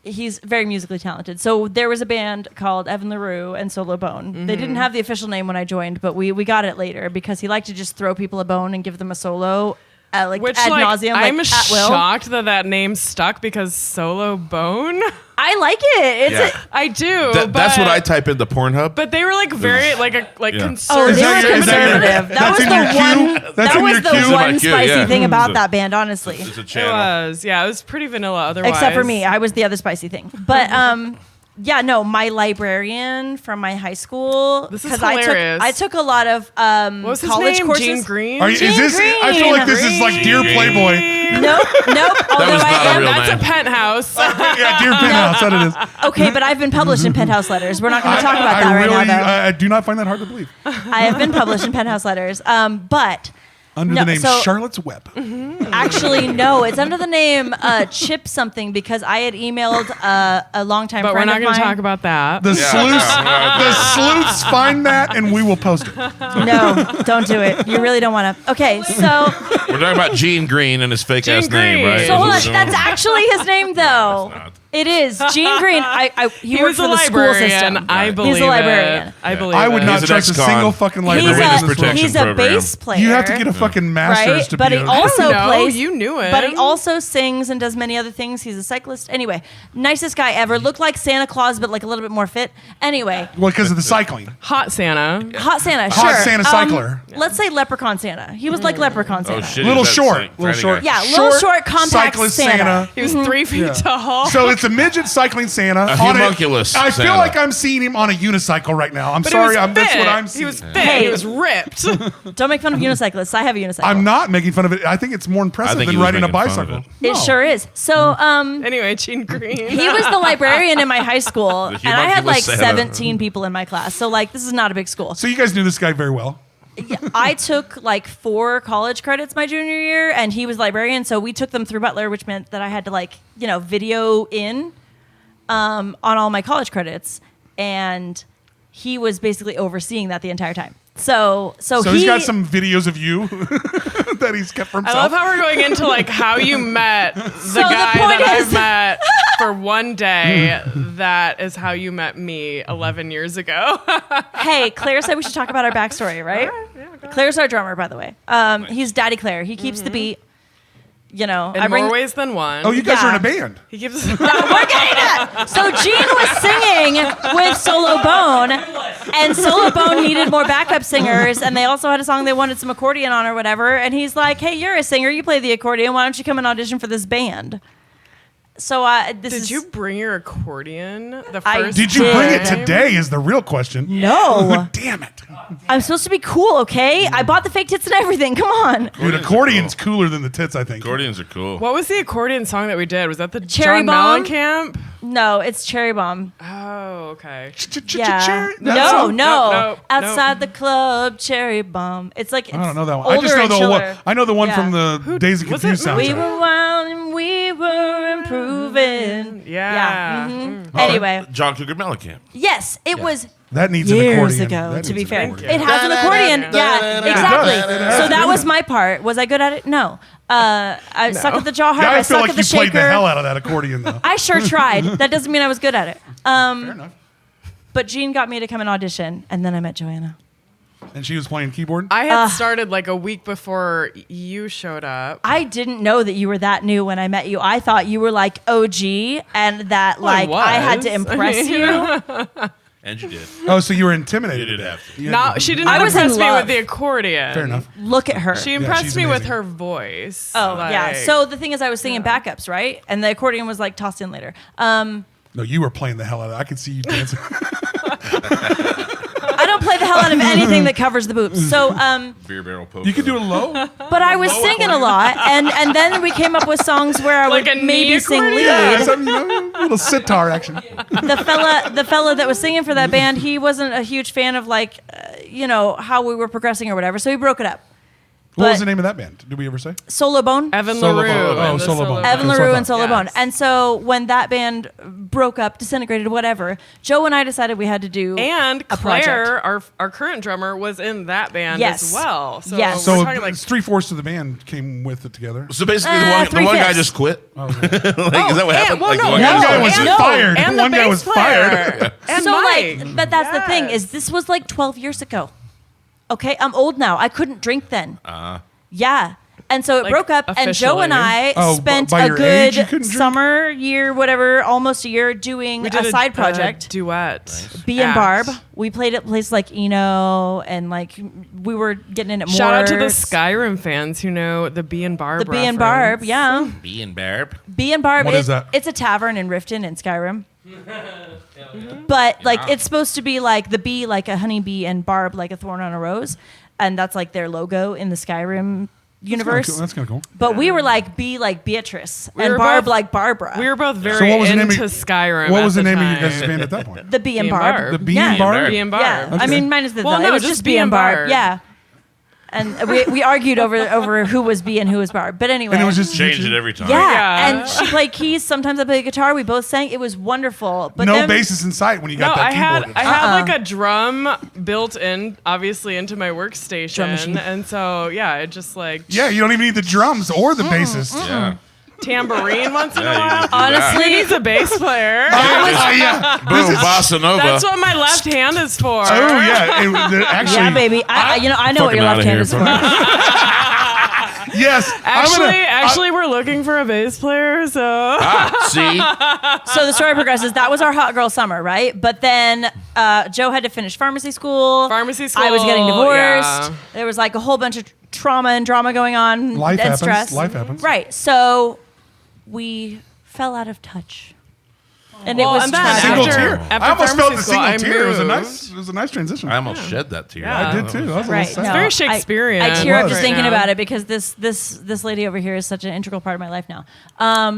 he's very musically talented. So there was a band called Evan LaRue and Solo Bone. They didn't have the official name when I joined, but we got it later because he liked to just throw people a bone and give them a solo. Which, ad like, nauseum, I'm like at will. shocked that name stuck because Solo Bone. I like it. It's Yeah. I do. That's but, what I type into Pornhub. But they were like very Yeah. Oh, conservative. they that were your- is that your- conservative. That that's was in the your queue? one. That's That in was your the queue? It's in my one queue, spicy yeah. thing about So- that band, honestly. It's a It channel. was. Yeah, it was pretty vanilla otherwise. Except for me, I was the other spicy thing. But yeah, no, my librarian from my high school. This is 'cause hilarious. I took a lot of What was his college name? courses. Gene Green? Are you, is Gene this? I feel like this is like Dear Green. Playboy. Nope. Although was not a I real am That's name. a penthouse. Yeah, Dear Penthouse. That it is. okay, but I've been published in Penthouse Letters. We're not going to talk about that I right really, now, though. I do not find that hard to believe. I have been published in Penthouse Letters, but. Under No, the name so- Charlotte's Web. Actually, no, it's under the name Chip something because I had emailed a longtime But we're friend not of going to mine. talk about that. The sleuths find that and we will post it. No, don't do it. You really don't want to. Okay, so We're talking about Gene Green and his fake ass Gene name, Green. right? so hold on, That's what that's we're doing. actually his name though. not. It is Gene Green. He he worked was for a the school librarian. system. I Right. believe He's a librarian. it. I believe I would it. not He's an trust a ex-con. single fucking He's librarian. Witness in this world. protection he's a program. bass player. You have to get a fucking master's right, to but be he a- also No, plays. you knew it. But he also sings and does many other things. He's a cyclist. Anyway, nicest guy ever. Looked like Santa Claus, but like a little bit more fit. Anyway, Well, because of the cycling. Hot Santa. hot Santa. Hot sure. Santa cycler. Let's say Leprechaun Santa. He was like Leprechaun Oh, Santa. shit. Little Is that short. tiny Little short. guy? Yeah, little short, compact cyclist Santa. He was 3 feet tall. So it's a midget cycling Santa. A on homunculus I feel Santa. like I'm seeing him on a unicycle right now. I'm But sorry. he was That's fit. what I'm seeing. He was fit. Hey. He was ripped. Don't make fun of unicyclists. I have a unicycle. I'm not making fun of it. I think it's more impressive think than he was riding a making fun of bicycle. it. It sure is. So, Anyway, Gene Green. he was the librarian in my high school, The and I had like homunculus Santa. 17 people in my class. So, like, this is not a big school. So you guys knew this guy very well. I took like 4 college credits my junior year, and he was librarian. So we took them through Butler, which meant that I had to video in on all my college credits, and he was basically overseeing that the entire time. So He's got some videos of you that he's kept for I himself. love how we're going into like how you met the guy the point that is- I met for one day. That is how you met me 11 years ago. Hey, Claire said we should talk about our backstory, right? Claire's our drummer, by the way. He's Daddy Claire. He keeps the beat. In I bring more ways than one. Oh, you guys Yeah. are in a band. He keeps. We're getting it. So Gene was singing with Solo Bone, and Solo Bone needed more backup singers, and they also had a song they wanted some accordion on or whatever. And he's like, "Hey, you're a singer. You play the accordion. Why don't you come and audition for this band?" Did you bring your accordion the I first Did you bring it time? today? Is the real question. No. Damn it. I'm supposed to be cool, okay? I bought the fake tits and everything. Come on. Dude, accordion's cooler than the tits, I think. Accordions are cool. What was the accordion song that we did? Was that the Cherry John Bomb? Mellencamp? No, it's Cherry Bomb. Oh, okay. Yeah. That No, song? No. Outside the club, Cherry Bomb. It's like I don't know that one. I just older know and the one. chiller. I know the one Yeah. from the Days of was Confused it- We soundtrack. were wild and we were improving. Yeah. Mhm. Oh, Anyway, John Cougar Mellencamp. yes, it was That needs an years accordion. ago, That to be needs an fair. accordion. It has an accordion. Yeah, exactly. It does. So that was my part. Was I good at it? No. I suck at the jaw harp. Yeah, I I feel suck like at you the played the shaker. hell out of that accordion, though. I sure tried. That doesn't mean I was good at it. Fair enough. But Jean got me to come and audition, and then I met Joanna. And she was playing keyboard. I had started like a week before you showed up. I didn't know that you were that new when I met you. I thought you were like OG, and that like I had to was. impress you. And you did. Oh, so you were intimidated. You did to have death. to. You No, had to- she didn't I was in impress me love. with the accordion. Fair enough. Look at her. She she's impressed me with amazing. her voice. Oh yeah. Like- So the thing is, I was singing backups, right? And the accordion was like tossed in later. No, you were playing the hell out of it. I could see you dancing. I don't play the hell out of anything that covers the boobs. So Beer barrel poker. You could do a low. but I was singing a lot, and then we came up with songs where I Like would a maybe knee sing accordion? lead. Yeah, some, little sitar action. The fella that was singing for that band, he wasn't a huge fan of like, how we were progressing or whatever. So he broke it up. What was But- the name of that band? Did we ever say? Solo Bone. Evan Solo LaRue. Bone. Oh, and the Solo Bone. Evan That's what I LaRue thought. and Solo Yes. Bone. And so when that band broke up, disintegrated, whatever, Joe and I decided we had to do And a Claire, project. our current drummer, was in that band Yes. as well. So Yes. we're So talking like it's 3/4 of the band came with it together. So basically, the one three-fifths. guy just quit. Oh, like, is that what happened? well, Like, the no, one no. guy One guy was just no. fired. and the One guy bass was player. fired. And so Mike. like, but that's the thing Yes. is this was like 12 years ago. Okay, I'm old now. I couldn't drink then. Yeah. And so it Like, broke up, and Joe and I Oh, spent by a your age, you good couldn't drink? summer, year, whatever, almost a year doing we a did side project. duet. B and act. Barb. We played at places like Eno, and like we were getting in at more. Shout out to the Skyrim fans who know the B and Barb. The B and Barb, reference. yeah. B and Barb. B and Barb. What is that? It's a tavern in Riften in Skyrim. But like it's supposed to be like the bee, like a honeybee, and Barb, like a thorn on a rose, and that's like their logo in the Skyrim universe. That's kind of cool. But we were like bee, like Beatrice, We and were Barb, both- like Barbara. We were both So very what was the name into of- Skyrim. What at was the name of your time. guys' band at that point? the bee and B and Barb. Barb. The B Yeah. and Barb. B and Barb. Yeah, I Okay. mean, minus the. Well, it no, was just just B B and and Barb. Barb. Yeah. And we argued over who was B and who was Barb. But anyway. And it was just Changed it every time. Yeah. Yeah. And she played keys. Sometimes I played guitar. We both sang. It was wonderful. But no then, basis in sight when you No, got that I had keyboard. like a drum built in, obviously, into my workstation, Drum machine. and so yeah, it just like Yeah, you don't even need the drums or the bassist. Yeah. tambourine once in a Yeah, you while. could do that. Honestly, he's a bass player. Oh, yeah. Boom, bossa nova. That's what my left hand is for. Oh, yeah. Actually, yeah, baby. I know what Fucking your outta left hand here. is for. yes. Actually, we're looking for a bass player. So See? So the story progresses. That was our hot girl summer, right? But then Joe had to finish pharmacy school. Pharmacy school, I was getting divorced. yeah. There was like a whole bunch of trauma and drama going on. Life and happens. stress. Life happens. Right. So we fell out of touch. And Well, it was and then tragic. Single After- tear. after I almost felt the pharmacy school, single tear. It was a moved. nice transition. I almost shed that tear. Yeah. I did too. I was a little Right. sad. No, very Shakespearean. I tear up was. just right thinking now. about it because this lady over here is such an integral part of my life now.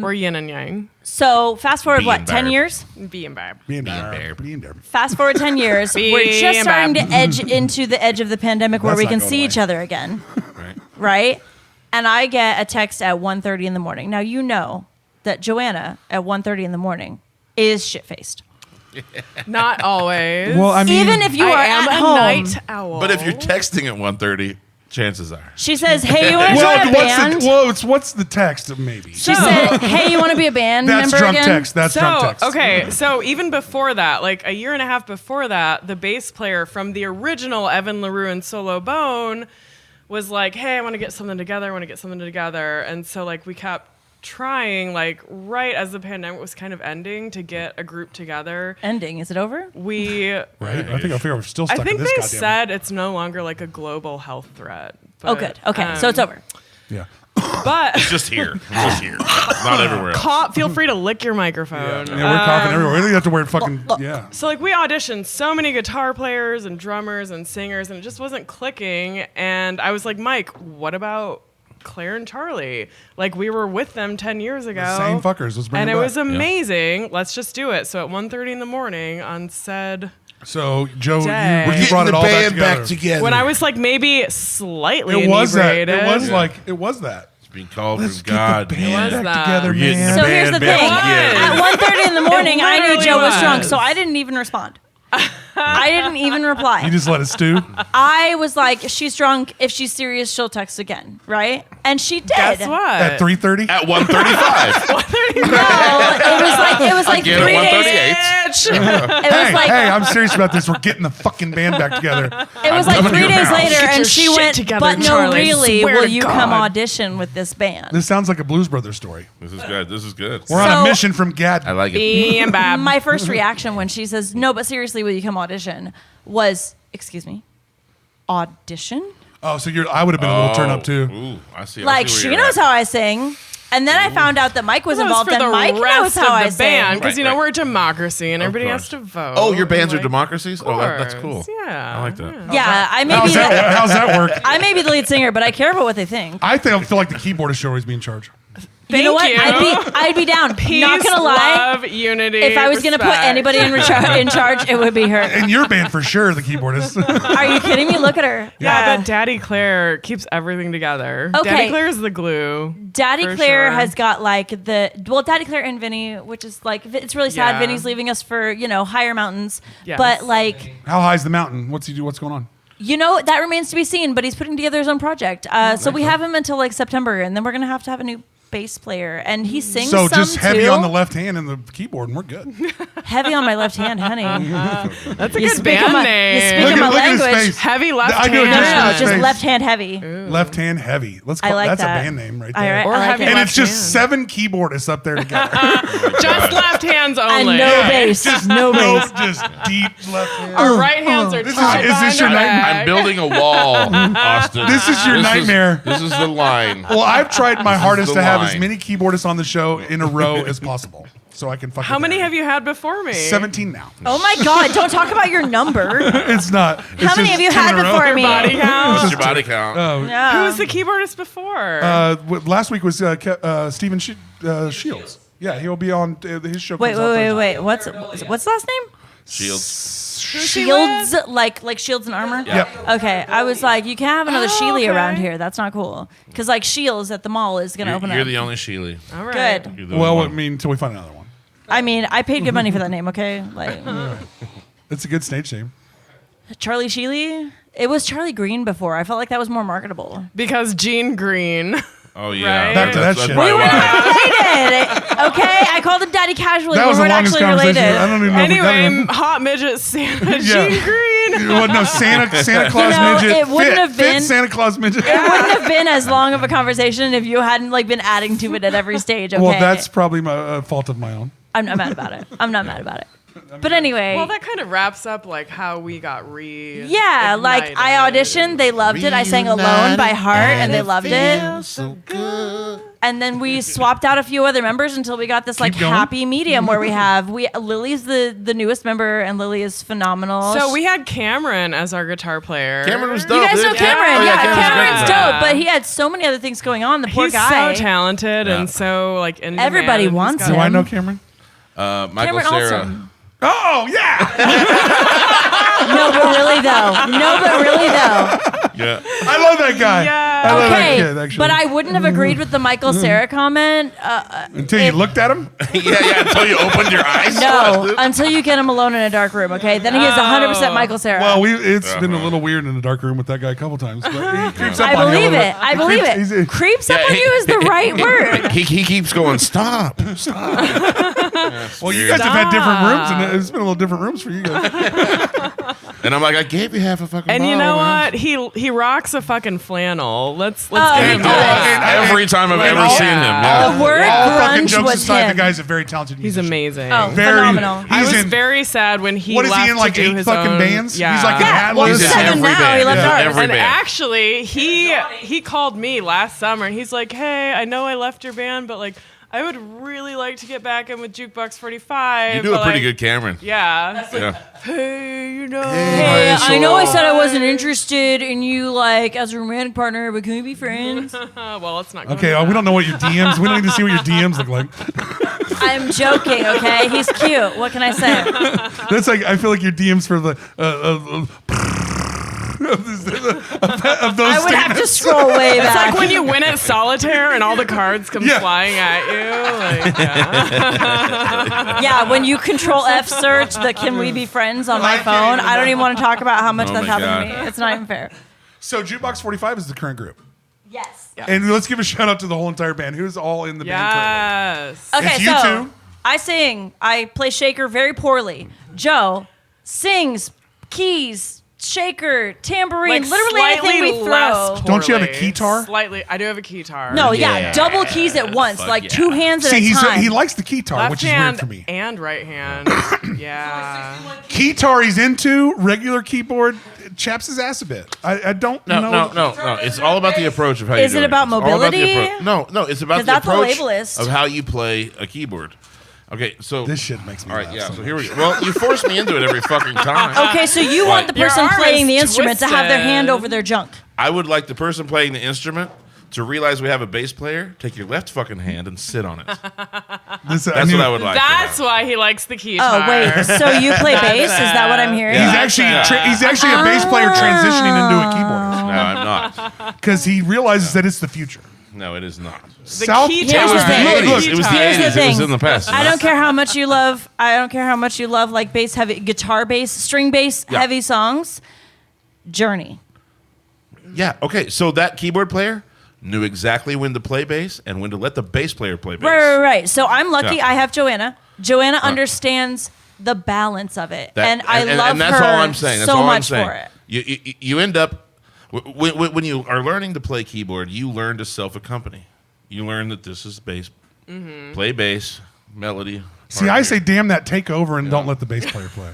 We're yin and yang. So fast forward, Being what, 10 Barb. years? B and Barb. Being Bear. there. Being there. Fast forward 10 years. We're just Being starting to Barb. edge into the edge of the pandemic where That's we not can going see away. each other again. Right. Right? And I get a text at 1:30 in the morning. Now, you know that Joanna at 1:30 in the morning is shit-faced. Not always. Well, I mean, Even if you I are am at a home. night owl. But if you're texting at 1:30, chances are. She says, hey, you want to join a band? what's the text? Maybe. She said, hey, you want to be a band That's member drunk again? text. That's drunk text. Okay, so even before that, like a year and a half before that, the bass player from the original Evan LaRue and Solo Bone was like, hey, I want to get something together. And so like we kept trying, like right as the pandemic was kind of ending, to get a group together. Ending. Is it over? We, Right. I think we're still I stuck think in this they goddamn. said it's no longer like a global health threat. Oh, but, good. Okay, so it's over. Yeah. But It's just here. It's just here. Not everywhere else. feel free to lick your microphone. Yeah, we're coughing everywhere. You have to wear fucking yeah. So like we auditioned so many guitar players and drummers and singers, and it just wasn't clicking. And I was like, Mike, what about Claire and Charlie? Like we were with them 10 years ago. Same fuckers. Let's bring And it them back. was amazing. Let's just do it. So at 1:30 in the morning on said, So Joe, Day. you Getting brought the it all band back back together. together. when I was like maybe slightly It was that. inebriated. It was like it was that. It's being called Let's from God, get the band man. was back that. together, We're getting man. the So here's the band thing. back together. At 1:30 in the morning, I knew literally Joe was drunk, was. so I didn't even respond. I didn't even reply. You just let it stew. I was like, she's drunk. If she's serious, she'll text again, right? And she did. Guess what? At 3:30. At 1:35. No, it was like Again 3 at days. 1:38. It was Hey, like hey, I'm serious about this. We're getting the fucking band back together. it was like coming to 3 your days house. later, Get and your she shit went. together, But no, Charlie. really, Swear will to you come God." audition with this band? This sounds like a Blues Brothers story. This is good. This is good. We're on So- a mission from Gad. I like it. And Bab. My first reaction when she says, "No, but seriously, will you come audition?" was, "Excuse me, audition?" Oh, so I would have been a little turn up too. Ooh, I see. Like she knows how I sing. And then I found out that Mike was That was involved, for and the Mike knows rest how I of the band sing. because Right, right. we're a democracy and everybody has course. to vote. Oh, your bands are Like, democracies? Oh, that's course, cool. Yeah, I like that. Yeah, I may How's be. how's that work? I may be the lead singer, but I care about what they think. I feel like the keyboardist should always be in charge. You know what? Thank you. I'd be down. Peace, Not gonna lie. love, unity. If I was gonna put respect. anybody in charge, it would be her. In your band, for sure, the keyboardist. Are you kidding me? Look at her. Yeah, but Daddy Claire keeps everything together. Okay. Daddy Claire's the glue. Daddy for Claire sure. has got like Daddy Claire and Vinny, which is like it's really sad. Yeah. Vinny's leaving us for higher mountains, Yes. but like. How high's the mountain? What's he do? What's going on? That remains to be seen, but he's putting together his own project. So we have him until like September, and then we're gonna have to have a new bass player, and he sings So some just heavy too. on the left hand and the keyboard, and we're good. Heavy on my left hand, honey. That's a You good speak band my- name. you speak my Look at his language. face. Heavy left I knew it hand. No, just no, his just face. left hand heavy. Left hand heavy. Let's I call like that's that. a band name right All there. right, Or I like heavy it. And left it's just hand. 7 keyboardists up there together. Just left hands And only. no bass. No bass. Just deep left hand. Our right hands are This is- tied is this behind your our nightmare? back. I'm building a wall, Austin. This is your nightmare. This is the line. Well, I've tried my hardest the to have as line. many keyboardists on the show in a row as possible, so I can fuck. How with many Aaron. have you had before me? 17 now. Oh my God! Don't talk about your number. It's not. How many have you had before me? Body count. What's your body count? Yeah. Who was the keyboardist before? Last week was Stephen Shields. Yeah, he'll be on his show. Wait. comes out Thursday. What's the last name? Shields. Who's he Shields, with? like shields and armor. Yep. Okay, I was like, you can't have another Oh, Scheele okay. around here. That's not cool. Because like Shields at the mall is gonna open You're up. the only Scheele. All right. Good. You're the Well, I one. mean, until we find another one. I mean, I paid good money for that name. Okay, like It's a good stage name. Charlie Scheele. It was Charlie Green before. I felt like that was more marketable. Because Gene Green. Oh yeah. Right? Back to that shit. probably We were why. not related. Okay, I called him Daddy casually. That was we the weren't longest actually conversation. related. I don't even know. if we got Anyway, it. hot midget Santa Yeah. Gene Green. Well, no, Santa Claus No, midget. it wouldn't fit, have been- fit Santa Claus midget. It wouldn't have been as long of a conversation if you hadn't like been adding to it at every stage. Okay. Well, that's probably my fault of my own. I'm not mad about it. I'm not mad about it. But anyway. Well, that kind of wraps up like how we got yeah, like I auditioned, they loved it. I sang Alone by heart, and they loved it. So good. And then we swapped out a few other members until we got this like Keep going. happy medium where we have Lily's the newest member, and Lily is phenomenal. So we had Cameron as our guitar player. Cameron was You dope. guys know dude. Cameron, Oh, yeah, Cameron's Cameron's great. dope, but he had so many other things going on. The poor He's guy. so talented Yeah. and so like in Everybody demand. wants He's Do got- I him. know Cameron? Michael Cameron Cera. Olsen. Oh yeah. No, but really though. Yeah. I love that guy. Yeah. I love Okay, that kid. Actually, but I wouldn't have agreed with the Michael Cera comment. until you looked at him. yeah. Until you opened your eyes. No, until you get him alone in a dark room. Okay, then he is 100% Michael Cera. Well, it's been a little weird in the dark room with that guy a couple times, but he creeps up I on you a believe little it. bit. I He believe creeps- it. Creeps up Yeah, on you is the right word. He keeps going. Stop. Well, you guys have had different rooms, and it's been a little different rooms for you guys. And I'm like, I gave you half a fucking And you bottle, know man. what? He rocks a fucking flannel. Let's Oh, give he him does. that. Every time I've ever all- seen him. Yeah. The word All fucking grunge jokes was aside, the him. guy's a very talented He's musician. amazing. Oh, Very- phenomenal. I He's was in- very sad when he What is left he in, like to do 8 his fucking own bands? Yeah. He's like an Yeah, well, Atlas. He's in seven every now. band. He left He's in ours. every And band. actually, he called me last summer and he's like, "Hey, I know I left your band, but like, I would really like to get back in with Jukebox 45." You do a but, pretty like, good Cameron. Yeah. It's like, Yeah. hey, you know. Hey, I know I said I wasn't interested in you, like, as a romantic partner, but can we be friends? Well, it's not going Okay, we don't know what your DMs. We don't need to see what your DMs look like. I'm joking, okay? He's cute. What can I say? That's like I feel like your DMs for the of those I would have to statements. scroll way It's back. like when you win at solitaire and all the cards come Yeah. flying at you. Like, yeah. Yeah, when you control F search the "Can we be friends" on my I can't phone, even I don't even want to talk about how much Oh that's my happened to God. me. It's not even fair. So Jukebox 45 is the current group, Yes. and let's give a shout out to the whole entire band. Who's all in the band Yes. Okay, It's you so two. I sing. I play shaker very poorly. Joe sings keys, shaker, tambourine, Like literally anything we slightly throw. less Don't you have a poorly. keytar? Slightly. I do have a keytar. No, yeah, Yeah. double keys at once, Fuck like yeah. two hands at current? See, a time. he likes the keytar, Left which is weird hand for me. and right hand. Yeah. Keytar he's into, regular keyboard chaps his ass a bit. I don't know. No. It's all about the approach of how you Is do it about It's all about the mobility? appro- No, it's about 'Cause the that's the approach labelist. of how you play a keyboard. Okay, so This shit makes me all right, laugh yeah. so So here we go. Well, you force me into it every fucking time. Okay, so you want the Your person arm playing is the instrument to have their hand twisted. over their junk. I would like the person playing the instrument to realize we have a bass player. Take your left fucking hand and sit on it. That's That's what I would like. to That's have. why he likes the keytar. Oh wait, so you play bass? Is that what I'm hearing? Yeah. He's actually a bass player transitioning into a keyboardist No, I'm not. because he realizes that it's the future. No, it is not. The South keytar. Here's the thing. It was the Here's the 80s. It was thing. in the past. I don't care how much you love. I don't care how much you love like bass heavy, guitar bass, string bass Yeah. heavy songs. Journey. Yeah. Okay. So that keyboard player knew exactly when to play bass and when to let the bass player play bass. Right. So I'm lucky. Yeah. I have Joanna. Joanna understands the balance of it, That- and I love and that's her all I'm saying. That's so all much I'm saying. for it. You end up when you are learning to play keyboard, you learn to self-accompany. You learn that this is bass, play bass, melody. See, I say, damn that, take over and don't let the bass player play.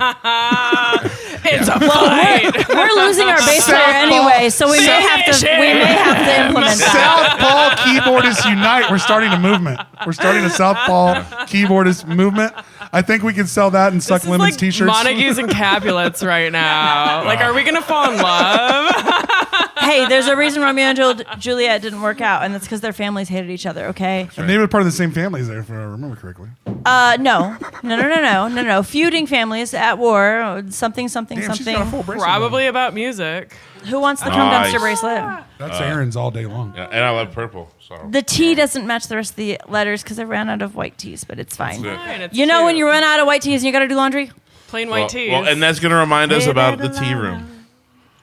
It's a fight. We're losing our bass player anyway, so we may have to implement that. Southpaw Keyboardists Unite. We're starting a movement. We're starting a Southpaw Keyboardist movement. I think we can sell that and Suck This is Lemons like t-shirts. Montagues and Capulets right now. Like, are we gonna fall in love? Hey, there's a reason Romeo and Juliet didn't work out, and that's because their families hated each other. Okay. And they were part of the same families there, if I remember correctly. No. Feuding families at war. Something. Damn, she's got a full bracelet Probably about music. Who wants the cum Nice. dumpster bracelet? on. That's Aaron's all day long. Yeah, and I love purple. So The T doesn't match the rest of the letters because I ran out of white tees, but it's fine. good. Fine, it's You know when cute. you run out of white tees and you got to do laundry? plain well, white tees. well, and that's going to remind us about the tea room.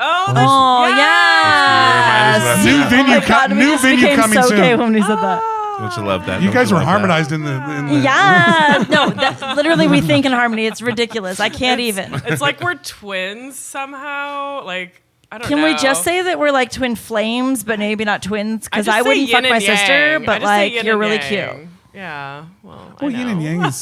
oh, Oh, Yes. yes. New Oh venue, Oh my God, we new just venue became coming so soon. gay when we said that. Don't you love that? You Don't guys were love that? harmonized in the Yeah. No, literally we think in harmony. It's ridiculous. I can't even. it's like we're twins somehow. Like, I don't know. Can we just say that we're like twin flames, but maybe not twins? Because just I say wouldn't fuck yin my and sister, yang. I but just say like yin you're and really yang. cute. Yeah. Well, I Well, know. yin and yang is.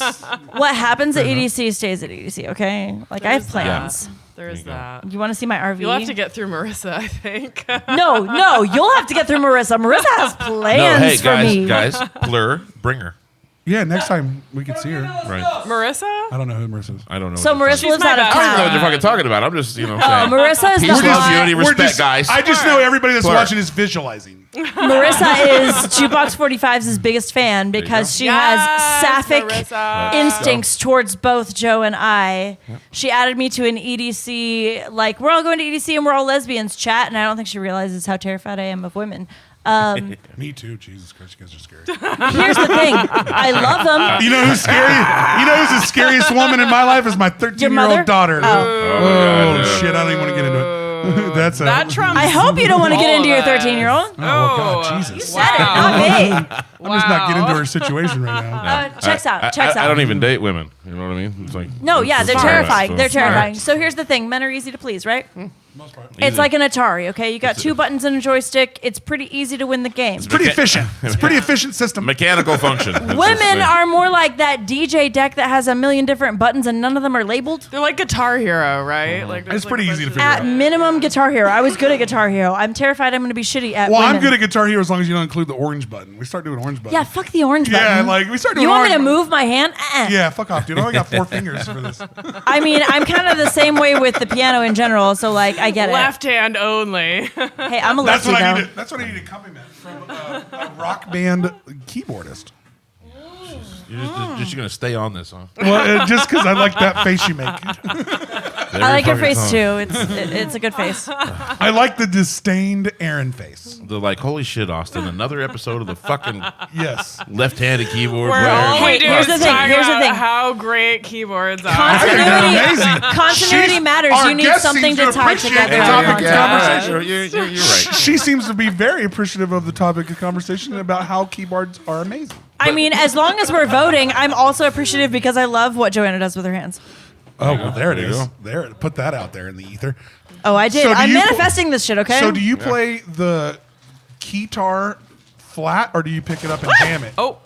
What happens at EDC stays at EDC, okay? Like I have There's plans. that. There is that. You want to see my RV? You'll have to get through Marissa, I think. No, you'll have to get through Marissa. Marissa has No, plans hey for me. guys, Blur, bring her. Yeah, next time we can see her. Right. Marissa? I don't know who Marissa is. I don't know. So what you're Marissa talking lives my out of about. best I don't know what town. you're fucking talking about. I'm just, you know, Oh, saying. Marissa is the Peace, love, hot. unity, respect, guys. I just know everybody that's Blur. watching is visualizing. Marissa is Jukebox 45's biggest fan because she has sapphic Marissa. instincts towards both Joe and I. She added me to an EDC, like, we're all going to EDC and we're all lesbians chat, and I don't think she realizes how terrified I am of women. Me too. Jesus Christ, you guys are scary. Here's the thing. I love them. You know who's scary? You know who's the scariest woman in my life is my Your mother? 13-year-old daughter. Oh, shit! I don't even want to get into it. That's That trumps. I hope you don't want to get all into your of us. 13-year-old. Oh, God, Jesus! Said it, not me. I'm just not getting into her situation right now. Checks out. I don't even date women. You know what I mean? It's like No, yeah, they're it's terrifying. fine. They're terrifying. So here's the thing: men are easy to please, right? Most part. It's like an Atari, okay? You got two buttons and a joystick. It's pretty easy to win the game. It's pretty efficient. It's a pretty efficient system. Mechanical function. Women are more like that DJ deck that has a million different buttons and none of them are labeled. They're like Guitar Hero, right? Like It's pretty easy to figure At out. minimum, Guitar Hero. I was good at Guitar Hero. I'm terrified I'm going to be shitty at Well, women. I'm good at Guitar Hero as long as you don't include the orange button. We start doing orange button. Yeah, fuck the orange button. Yeah, like we start doing You want orange me to button. move my hand? Yeah, fuck off, dude. I only got 4 fingers for this. I mean, I'm kind of the same way with the piano in general, so like I get Left hand only. it. Hey, I'm a That's lefty what I though. need. That's what I need a compliment from a rock band keyboardist. You're just going to stay on this, huh? Well, just because I like that face you make. I like your face too. It's a good face. I like the disdained Aaron face. The like, holy shit, Austin! Another episode of the fucking Yes. left-handed keyboard Where player. all Hey, we do here's is the thing, talk here's the about thing. how great keyboards are. Continuity, amazing. continuity She's- matters. our You need guest something seems to to tie appreciate together. the topic of conversation. You're right. She seems to be very appreciative of the topic of conversation about how keyboards are amazing. I mean, as long as we're voting, I'm also appreciative because I love what Joanna does with her hands. Oh, well, there it There you is. go. There, put that out there in the ether. Oh, I did. So do I'm you- manifesting this shit, okay? So, do you play the keytar flat or do you pick it up and jam it? Oh,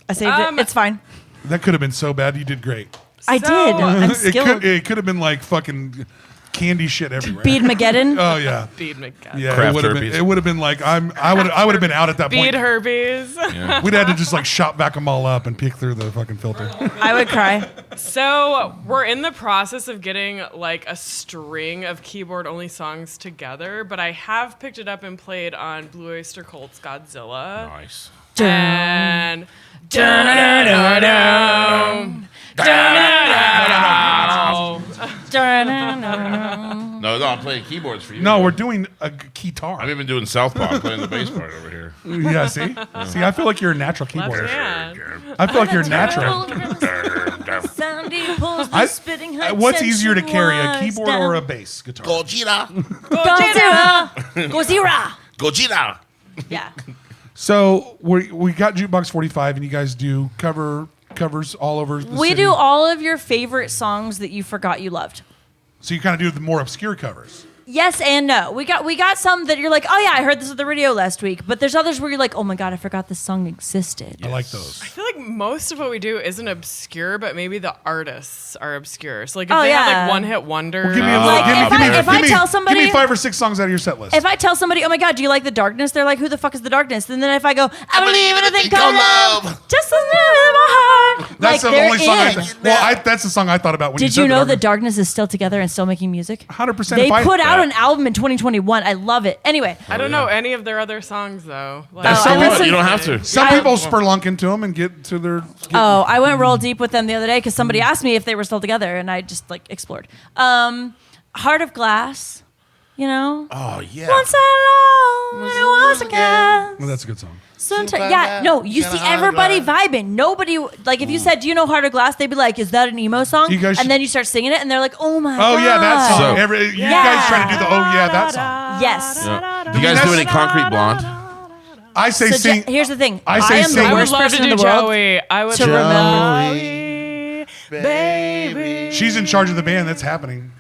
I saved it. It's fine. That could have been so bad. You did great. I So- did. I'm It skilled. could have been like fucking candy shit everywhere. Bead Mageddon. Oh yeah. bead McGuff. Yeah, Craft it would have herpes. been. It would have been like I would have been out at that Bead point. herpes. We'd had to just like shop back them all up and pick through the fucking filter. I would cry. So we're in the process of getting like a string of keyboard-only songs together, but I have picked it up and played on Blue Oyster Cult's Godzilla. Nice. And No, I'm playing keyboards for you. No, we're doing a keytar. I've even been doing Southpaw. I'm playing the bass part over here. Yeah, see, I feel like you're a natural left keyboardist. hand. I feel like you're natural. Sandy pulls the I- spitting What's easier to carry, a tension keyboard was or a down. bass guitar? Gojira. Godzilla. Godzilla. Gojira. Yeah. So we got Jukebox 45, and you guys do covers all over the We city. do all of your favorite songs that you forgot you loved. So you kind of do the more obscure covers. Yes and no. We got some that you're like, oh yeah, I heard this at the radio last week. But there's others where you're like, oh my god, I forgot this song existed. I like those. I feel like most of what we do isn't obscure, but maybe the artists are obscure. So like if Oh, they have yeah. like one-hit wonder. Give me a little. Like, if I tell somebody- give me 5 or 6 songs out of your set list. If I tell somebody, oh my god, do you like The Darkness? They're like, who the fuck is The Darkness? And then if I go, I believe in a thing called love, just listen to my heart. That's like, the they're only song. in. That's the song I thought about when you Did said you know The The Darkness is still together and still making music? 100%. They if I- put out an album in 2021. I love it. Anyway, I don't know any of their other songs though. Like, That's I so listen- you don't have to. Some people spelunk into them and get to their. oh, I went roll deep with them the other day because somebody asked me if they were still together, and I just like explored. Heart of Glass, you know. Oh yeah. Once I loved, and it was again. Well, that's a good song. Sometimes, yeah, no, you see everybody vibing. Nobody, like, if you said, do you know Heart of Glass? They'd be like, is that an emo song? You guys should- And then you start singing it, and they're like, oh my Oh god. yeah, that song. So- You guys trying to do the oh yeah that song. Yes. Yeah. Do you guys do any Concrete Blonde? I say So sing. here's the thing. I say I am sing. the I would worst love to person do in the world Joey. I would to love remember. baby. She's in charge of the band. That's happening.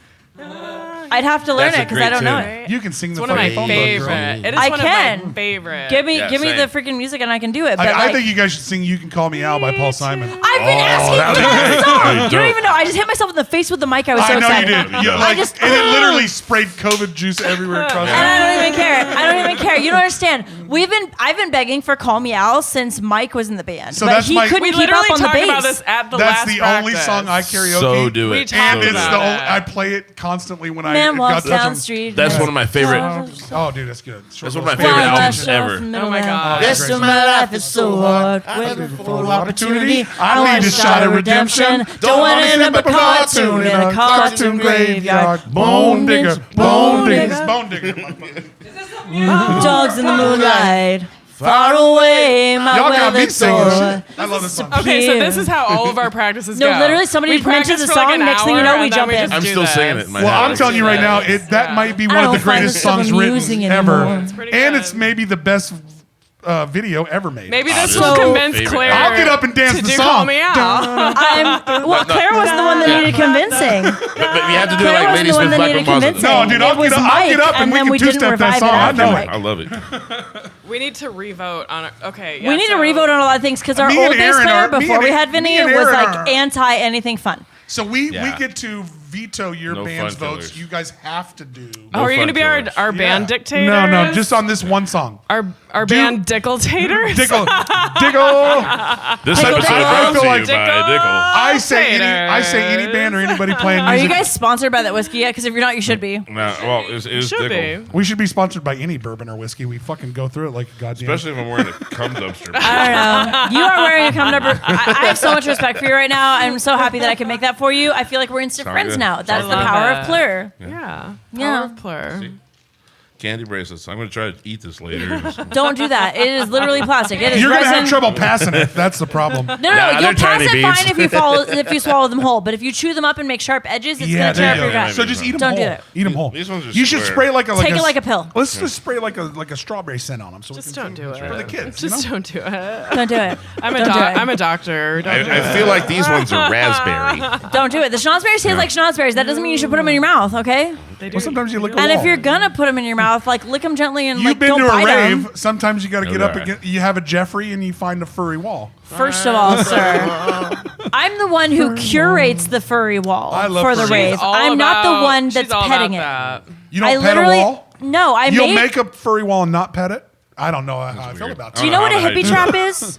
I'd have to learn That's a it because I great don't know tune. it. You can sing the One of my fucking phone book, girl. favorite. It is I one can. of my favorite. Give me Yeah, the same. freaking music and I can do it. But I like, think you guys should sing "You Can Call Me Out" by Paul Simon. I've been asking for that song. You don't even know. I just hit myself in the face with the mic. I was so I know you excited. did. You, I like, just and it literally sprayed COVID juice everywhere across. And I don't even care. I don't even care. You don't understand. I've been begging for "Call Me Out" since Mike was in the band, So but that's he my- couldn't We keep literally up on the talked bass. about this at the That's last the only practice. song I karaoke. So do We it. talked And So it's do the it. about only, it. I play it constantly when Man I walks got down some- the street. That's one of my favorite. Oh, dude, that's good. That's one of my favorite One albums last ever. shot from Oh my God. Rest Great of my life is so hard. Waiting for full opportunity. I want a shot of redemption. Don't want to end up a cartoon in a cartoon graveyard. Bone digger, bone diggers, bone digger. Dogs in the moonlight. Far away, my Y'all got me weather singing door. shit. I love this song. Okay, so Here. this is how all of our practices No, go. literally, somebody We mentions practice the for like song, an next thing you hour, know, we and then jump in. just I'm do still this. singing it in my Well, head. I'm telling you right now, that might be one of don't the find greatest this so songs written amusing ever, anymore. It's pretty and good. it's maybe the best video ever made. Maybe this So- will convince Favorite. Claire. I'll get up and dance to the do song. Call Me Out. Claire wasn't the one that needed convincing. But you have to do it Claire like wasn't Ladies the one with that Black needed Muscles. convincing. No, dude, It was I'll get Mike, up and we then can we didn't two-step that revive it song. I after know it. Mike. I love it. We need to revote on it. Okay. We need to revote on a lot of things because our Me and old bass Aaron player are- me before and- we had me Vinny and was Aaron like are- anti anything fun. So we Yeah. get to veto your No band's fun votes. killers. You guys have to do. Oh, are you fun going to be our, killers. our band Yeah. dictator? No, just on this one song. our band Dickle-tators? Dickle. This Pickle episode Dickle. brought to you by Dickle. Dickle. I say any band or anybody playing Are music. you guys sponsored by that whiskey yet? Because if you're not, you should be. No, well, it was Should Dickle. be. We should be sponsored by any bourbon or whiskey. We fucking go through it like a goddamn. Especially if I'm wearing a cum dumpster. I don't know. You are wearing a cum number. I have so much respect for you right now. I'm so happy that I can make that for you. I feel like we're instant Sound friends good. now. That's Sound the good. power Love of it. Plur. Yeah. Yeah. Power of Plur. Candy bracelets. I'm going to try to eat this later. Don't do that. It is literally plastic. It is You're gonna resin. have trouble passing it. That's the problem. No, Nah, you'll they're pass tiny it beans. fine if you swallow them whole. But if you chew them up and make sharp edges, it's Yeah, gonna tear up there your you go. gut. So just eat them Don't whole. do it. Eat them whole. These ones are You should square. spray like a Take it like a pill. Let's just spray like a strawberry scent on them. So Just we can don't do it. for the kids. Just you know? don't do it. Don't do it. I'm a Don't do it. I'm a doctor. Don't do I it. feel like these ones are raspberry. Don't do it. The schnozberries taste like schnozberries. That doesn't mean you should put them in your mouth, okay? They do. Well, sometimes you lick a And wall. if you're gonna put them in your mouth, like lick them gently and You've like been don't to a bite rave. them. Sometimes you got to get up Okay. and get. You have a Jeffrey and you find a furry wall. First of all, sir, I'm the one who curates the furry wall I love for the furries. rave. She's all I'm not the about- one she's that's all petting it. about that. You I don't pet a literally wall. no. I You'll made. make a furry wall and not pet it. I don't know how I feel weird. about Do that. you know what a how you hippie do trap that. is?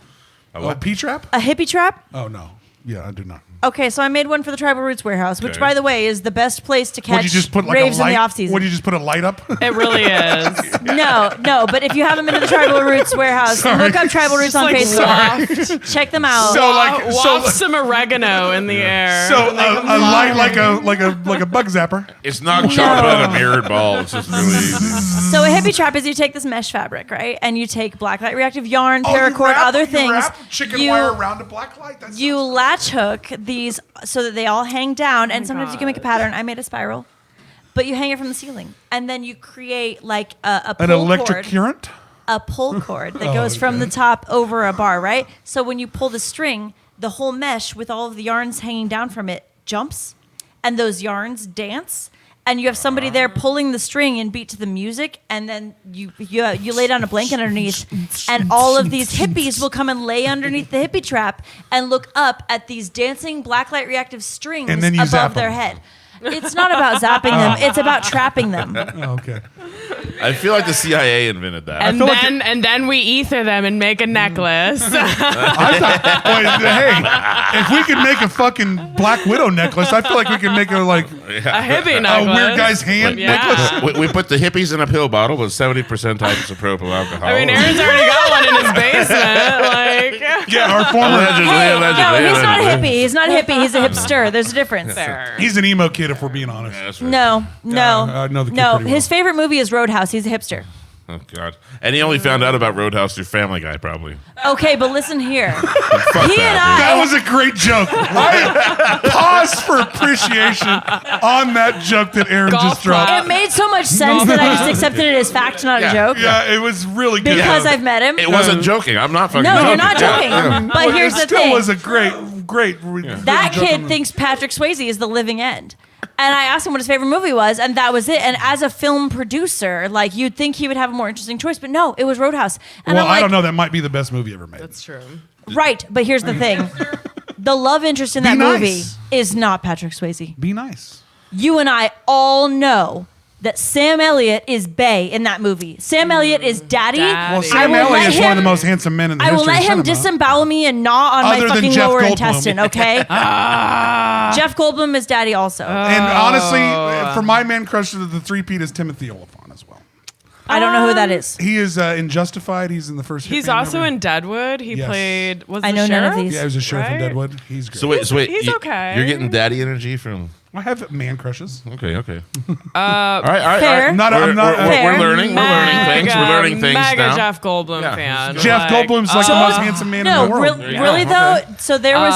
Oh, P trap? A hippie trap? Oh no. Yeah, I do not. Okay, so I made one for the Tribal Roots Warehouse, which, Okay. by the way, is the best place to Would catch you just put like raves a light? in the off season. Would you just put a light up? It really is. No, but if you haven't been to the Tribal Roots Warehouse, Sorry. look up Tribal Roots on like Facebook. Check them out. So like Waft some oregano in the air. so a light like a bug zapper. It's not chocolate and a mirrored ball. It's just really easy. So a hippie trap is you take this mesh fabric, right, and you take blacklight reactive yarn, Oh, you paracord, wrap- other you things. wrap chicken You- wire around a black light. That's You latch hook these so that they all hang down, and sometimes you can make a gosh. pattern. I made a spiral, but you hang it from the ceiling, and then you create like a an pull electric cord, current. a pull cord that goes from the top over a bar, right? So when you pull the string, the whole mesh with all of the yarns hanging down from it jumps, and those yarns dance. And you have somebody there pulling the string and beat to the music, and then you lay down a blanket underneath, and all of these hippies will come and lay underneath the hippie trap and look up at these dancing blacklight reactive strings And then you zap above their 'em. head. It's not about zapping them; it's about trapping them. Oh, okay. I feel like the CIA invented that. and feel like then then we ether them and make a necklace. I thought, wait, hey, if we could make a fucking Black Widow necklace, I feel like we could make a like a hippie a necklace. weird guy's hand Yeah. necklace. We put the hippies in a pill bottle with 70% isopropyl alcohol. I mean, Aaron's already got one in his basement. Like, Yeah, our former. Allegedly, Hey, allegedly, no, he's not a allegedly. hippie. He's not a hippie. He's a hipster. There's a difference. fair. He's an emo kid, if we're being honest. Yeah, that's right. No. I know the kid pretty well. His favorite movie is Roadhouse. He's a hipster. Oh, God. And he only found out about Roadhouse through Family Guy, probably. Okay, but listen here. Fuck He and That I. was a great joke. I paused for appreciation on that joke that Aaron Golf just dropped. It made so much sense that I just accepted it as fact, not Yeah. a joke. Yeah, it was really good. Because Yeah. I've met him. It wasn't joking. I'm not fucking No, joking. you're not Yeah, joking. yeah. But here's it the still thing. was a great. That joke on kid the- thinks Patrick Swayze is the living end. And I asked him what his favorite movie was, and that was it. And as a film producer, like you'd think he would have a more interesting choice, but no, it was Roadhouse. And Well, I'm like, I don't know. That might be the best movie ever made. That's true. right, but here's the thing. The love interest in Be that nice. movie is not Patrick Swayze. Be nice. You and I all know that Sam Elliott is Bae in that movie. Sam Elliott is Daddy. Daddy. Well, I Sam will Elliott let is one of the him- most handsome men in the I will history let of him cinema. disembowel me and gnaw on Other my than fucking Jeff lower Goldblum. intestine, okay? Jeff Goldblum is Daddy also. And honestly, for my man crush, the three-peat is Timothy Oliphant as well. I don't know who that is. He is in Justified. He's in the first. He's Hitman also movie. in Deadwood. He Yes. played. Was I the know none of sheriff? these. Yeah, he was a sheriff in Right? Deadwood. He's great. So wait. He's okay. You're getting daddy energy from... I have man crushes. Okay. All right. Fair. I'm not. Fair. We're learning. We're learning things. We're learning things mega now. Jeff Goldblum Yeah. fan. Jeff Goldblum's like the most handsome man No, in the world. really though. So there was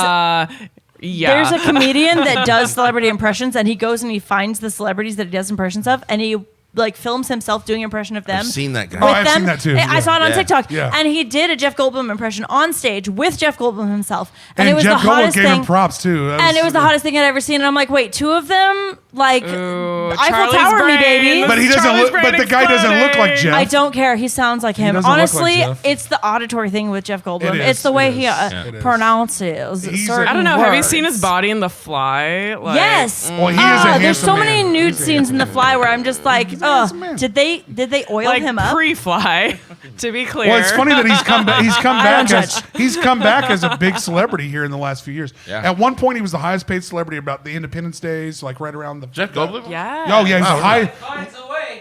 yeah. there's a comedian that does celebrity impressions, and he goes and he finds the celebrities that he does impressions of, and he like films himself doing an impression of them. I've seen that guy. with I've them. seen that too. I saw it on Yeah. TikTok, Yeah. and he did a Jeff Goldblum impression on stage with Jeff Goldblum himself, and, And it was Jeff the Goldblum hottest gave thing. him props too. And it was the hottest thing I'd ever seen. And I'm like, wait, two of them, like Eiffel Charlie's Tower me, brain. baby. But he doesn't Charlie's look. brain But the guy doesn't look like exploding. Jeff. I don't care. He sounds like him. doesn't look like Honestly, Jeff. it's the auditory thing with Jeff Goldblum. It is, It's the way it he is. Yeah. It is. pronounces He's certain I don't know. Have you seen words. his body in The Fly? Like, Yes. Well, he is a There's handsome so man. many nude He's a scenes in The Fly where I'm just like, handsome man. did they oil Like him up? pre-Fly, to be clear. Well, it's funny that he's come back. He's come I back don't as judge. he's come back as a big celebrity here in the last few years. Yeah. At one point, he was the highest paid celebrity about the Independence Days, like right around the Jeff Goldblum? Yeah. Oh yeah, he's Wow, the high.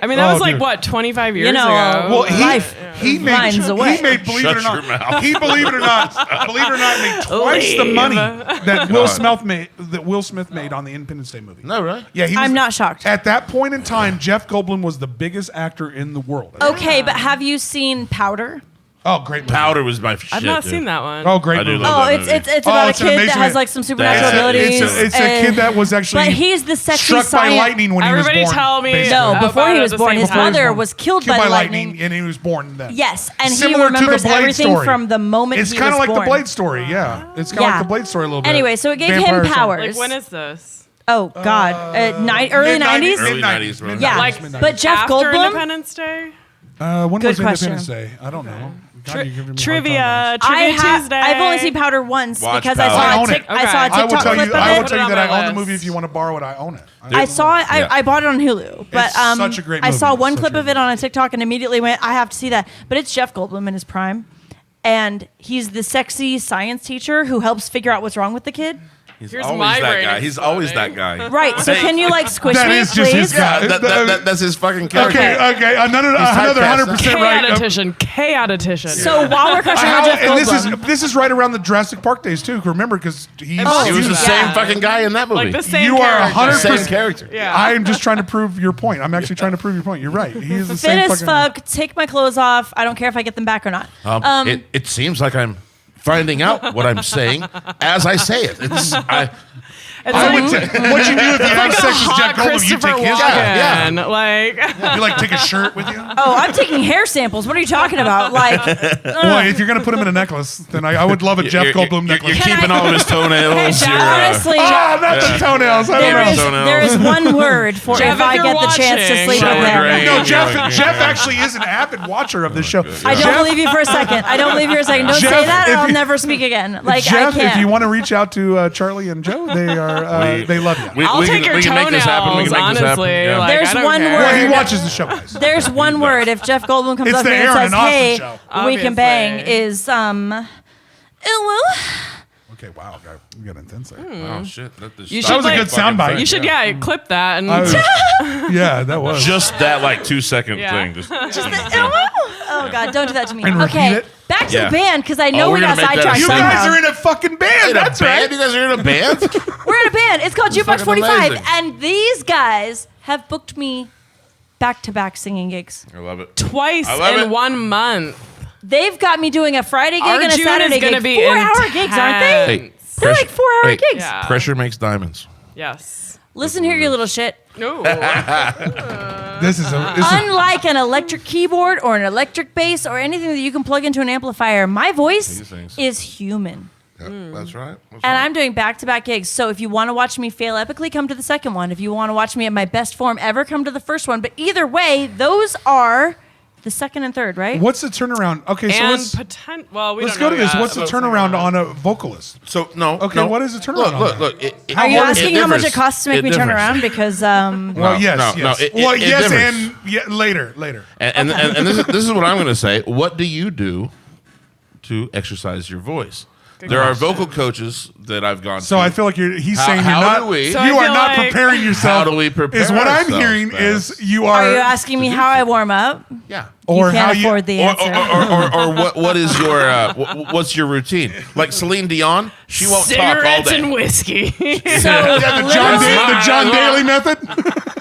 I mean, that Oh, was like dude. what 25 years know, ago. Well, Life he made finds a way. he made believe it or Shut your not mouth. he believe it or not made twice the Leave. money that Will Smith made on the Independence Day movie. No, right? Yeah, he was, I'm not shocked. At that point in time, Jeff Goldblum was the biggest actor in the world. Okay, but have you seen Powder? Oh, great movie. Powder was my shit. I've not dude. seen that one. Oh, great I do movie. love Oh, that it's movie. it's about it's a an kid that amazing- has like some supernatural It's a- abilities. It's a kid that was actually But he's the sexy struck by science. lightning when Everybody he was born. tell me. basically. No, About before he it was at the born, same his time. mother was killed by lightning, and he was born then. Yes, and Similar he to remembers the Blade everything story. from the moment It's he kind was of like born. the Blade story, yeah. It's kind of like the Blade story a little bit. Anyway, so it gave Vampire him something. powers. Like when is this? Oh God, early Mid-nineties? 90s. Early Mid-nineties, 90s, bro. mid-nineties, Yeah, mid-nineties. but Jeff After Goldblum. Independence Day. When Good was question. Independence Day? I don't know. God, you're giving me a hard Trivia. time Trivia Tuesday. I've only seen Powder once Watch because Powder. I I own saw it. I saw a Okay. on this. I will TikTok tell you. clip I of will it. Put tell it you on that I my own the list. movie. If you want to borrow it, I own it. I saw it. Yeah. I bought it on Hulu, but It's such a great I saw movie. one Such clip a of it on a TikTok and immediately went, I have to see that. But it's Jeff Goldblum in his prime, and he's the sexy science teacher who helps figure out what's wrong with the kid. He's Here's always my that brain guy. He's always that guy. Right. So can you like squish That me, is just his please? guy. Yeah, that's his fucking character. Okay. Another typecast. 100% right. K-addition. So while we're crushing on Jeff And Goldblum, this is right around the Jurassic Park days too. Remember, because he's Oh, He was the Yeah. same fucking guy in that movie. like the same You are character. 100%. Same character. Yeah. I am just trying to prove your point. I'm actually trying to prove your point. You're right. He is the fit same as fucking. fuck. Take my clothes off. I don't care if I get them back or not. It seems like I'm finding out what I'm saying as I say it. It's I like, would what you do if you have like a sex with hot Jeff Goldblum? You Christopher take his. Walken. Yeah. Like, You like take a shirt with you. Oh, I'm taking hair samples. What are you talking about? Like, Boy, if you're gonna put him in a necklace, then I would love a Jeff Goldblum necklace. You're keeping I- all of his toenails. Jeff, your, honestly, Ah, not the toenails. I there don't is, know. Toenails. there is one word for Jeff, if I if you're get the chance to watching, sleep shower with him. drain. No, Yeah. Jeff actually is an avid watcher of this show. I don't believe you for a second. I don't believe you for a second. Don't Jeff, say that, or if I'll you- never speak again. Like Jeff, I can't. if you want to reach out to Charlie and Joe, they are they love you. I'll take your we can make this happen. We toenails, can make this happen. honestly. Yeah. Like, There's I don't one care. word. Well, he watches the show, guys. There's one word. If Jeff Goldblum comes It's up the here and Aaron says, and Austin "Hey, show." we can Obviously. bang," is Okay, wow, guy, you got intense there. Oh shit! You That was a like- good soundbite. You should, clip that and Yeah, that was. Just that like 2-second Yeah. thing. Just oh god, don't do that to me. And repeat Okay, it. back to Yeah. the band because I know Oh, we we're got gonna make that a sidetracked you thing. guys somehow. are in a fucking band. That's right. You guys are in a band? We're in a band. It's called Jukebox fucking 45, amazing. and these guys have booked me back-to-back singing gigs. I love it. twice I love in it. 1 month. They've got me doing a Friday gig Our and a June Saturday is gonna gig. be 4-hour gigs, aren't they? Hey, They're like 4-hour hey, gigs. Yeah. Pressure makes diamonds. Yes. Listen here, you little shit. No. This is Unlike an electric keyboard or an electric bass or anything that you can plug into an amplifier, my voice These things. is human. Yeah, that's right. And I'm doing back-to-back gigs. So if you want to watch me fail epically, come to the second one. If you want to watch me at my best form ever, come to the first one. But either way, those are the second and third, right? what's the turnaround? Okay, so And let's well, we let's don't go to know this. that. What's the Let's turnaround hang on a vocalist? So no. Okay, no. what is the turnaround Look, on look, that? look. Are you How- asking how much it costs to make me turn differs. around? Because Well, No, yes, no, yes. it- well, it yes, differs. and later. And this is what I'm going to say. What do you do to exercise your voice? There are vocal coaches that I've gone So to. I feel like he's How- saying you're how not. do we- You So I are feel not like- preparing yourself. How do we prepare Is what I'm ourselves, hearing man? is you are. are you asking me how I warm up? Yeah. or you can't how you afford the answer. What is your what's your routine? Like Celine Dion, she won't talk all Cigarettes day. and whiskey. So the John Daly method.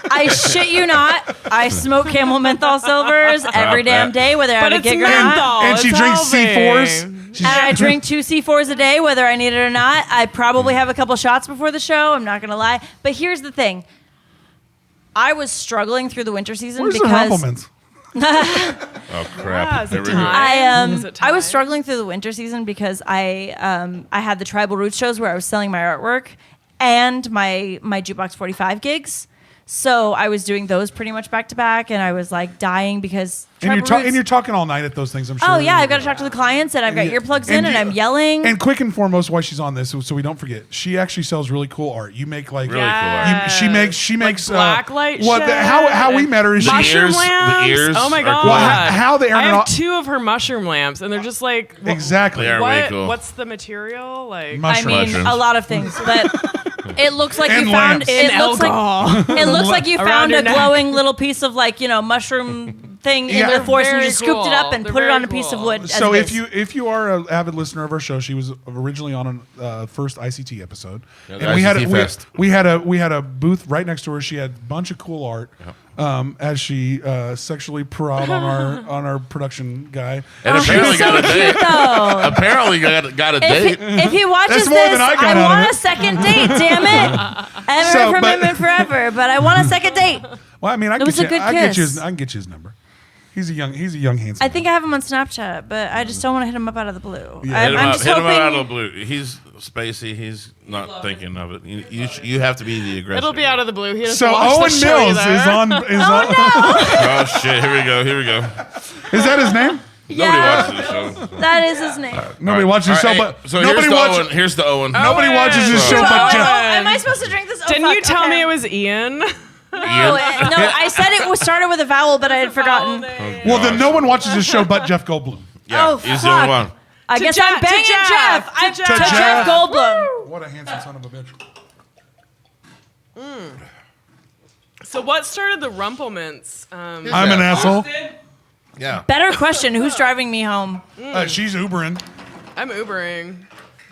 I shit you not. I smoke Camel menthol silvers every damn day, whether I but have a it's gig or not. menthol. And she it's drinks helping. C4s. And I drink 2 C4s a day, whether I need it or not. I probably have a couple shots before the show. I'm not going to lie. But here's the thing. I was struggling through the winter season Where's the because Rumplemans? Oh crap! Yeah, is it Here we go. time? Is it I was time? struggling through the winter season because I had the Tribal Roots shows where I was selling my artwork and my Jukebox 45 gigs. So I was doing those pretty much back to back, and I was like dying because Tribal Roots. And you're talking all night at those things, I'm sure. Oh yeah, I've got to talk to the clients, and I've got earplugs in, and I'm yelling. And quick and foremost, why she's on this, so we don't forget, she actually sells really cool art. You make like Really cool art. she makes blacklight what shit how we met her is mushroom ears- the lamps. ears Oh my are god! cool. Well, how the I aeronaut- have 2 of her mushroom lamps, and they're just like exactly. They are way cool. What's the material like? Mushroom. I mean, Mushrooms. a lot of things, but it looks like And you found lamps. it In looks like alcohol. it looks like you Around found your a neck. glowing little piece of like mushroom thing Yeah. into the forest, and you Very just scooped it up and cool. put it They're on a very piece of cool. wood. as So a if base. you are an avid listener of our show, she was originally on a first ICT episode, Yeah, the and we ICT Fest. had a booth right next to her. She had a bunch of cool art. As she sexually prowled on our production guy. And apparently so got a date. cute though. Apparently got a date. If he watches That's more this, than I got I out of want it. a second date. Damn it! I haven't So, heard from but- him in forever, but I want a second date. Well, I mean, I It can was get a good I can get you kiss. I can get you his number. He's a young handsome. I think I have him on Snapchat, but I just don't want to hit him up out of the blue. Yeah. Hit him I'm up, just hit him hoping. out of the blue. He's spacey. He's not thinking of it. You have to be the aggressor. It'll be out of the blue. He doesn't so. watch the Owen show Mills either. is on. Oh shit! Here we go. Is that his name? Yeah. Nobody watches the show. That is his name. Nobody watches the show, All right, but so nobody here's the watches. Owen. Here's the Owen. Nobody watches his show, Oh, but Jeff. am I supposed to drink this? Oh, Didn't fuck, you tell okay. me it was Ian? No, I said it was started with a vowel, but I had forgotten. Well, then no one watches his show but Jeff Goldblum. Yeah, Oh, he's the only fuck. one. I guess Jeff- I'm to banging Jeff. Jeff. To I'm Jeff. to Jeff Jeff. Goldblum. What a handsome son of a bitch. So what started the Rumplements? I'm an asshole. Yeah. Better question. Who's driving me home? She's Ubering. I'm Ubering.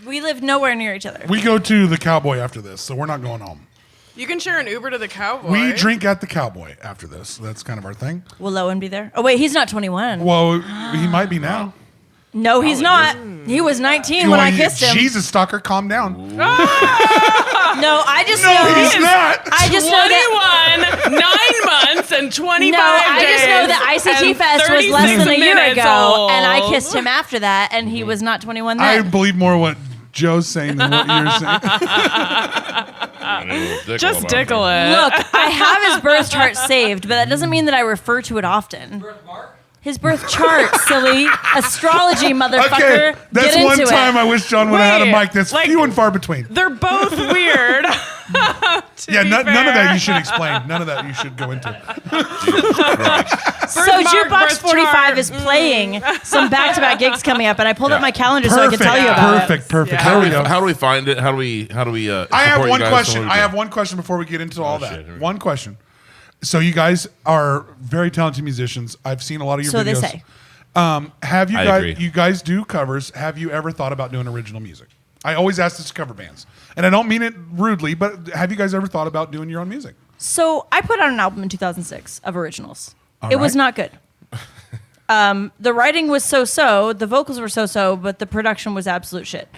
We live nowhere near each other. We go to the Cowboy after this, so we're not going home. You can share an Uber to the Cowboy. We drink at the Cowboy after this. That's kind of our thing. Will Owen be there? Oh wait, he's not 21. Well, he might be now. No, he's not. He was 19 when I kissed him. Jesus, stalker, calm down. No, I just know. he's not. I just know that. 21, 9 months, and 25 No, I just know days, that ICT and Fest was less 36 than a year minutes ago, old. and I kissed him after that, and he was not 21 I then. believe more what Joe's saying than what you're saying. Just dickle it. Look, I have his birth chart saved, but that doesn't mean that I refer to it often. His birth chart, silly. Astrology, motherfucker. Okay, that's Get one into time it. I wish John would have had a Wait, mic that's like- few and far between. They're both weird. Yeah, none of that you should explain. None of that you should go into. So Birthmark, Jukebox birth 45 chart. is playing some back-to-back gigs coming up, and I pulled up my calendar so I could tell you about it. Perfect. Yeah. There we go. How do we find it? How do we? I have support you one guys? question. What do we I do? have one question before we get into all shit, that. here we go. One question. So you guys are very talented musicians. I've seen a lot of your So videos. they say. Have you I guys? agree. You guys do covers. Have you ever thought about doing original music? I always ask this to cover bands, and I don't mean it rudely, but have you guys ever thought about doing your own music? So I put out an album in 2006 of originals. All It was right. not good. The writing was so-so, the vocals were so-so, but the production was absolute shit.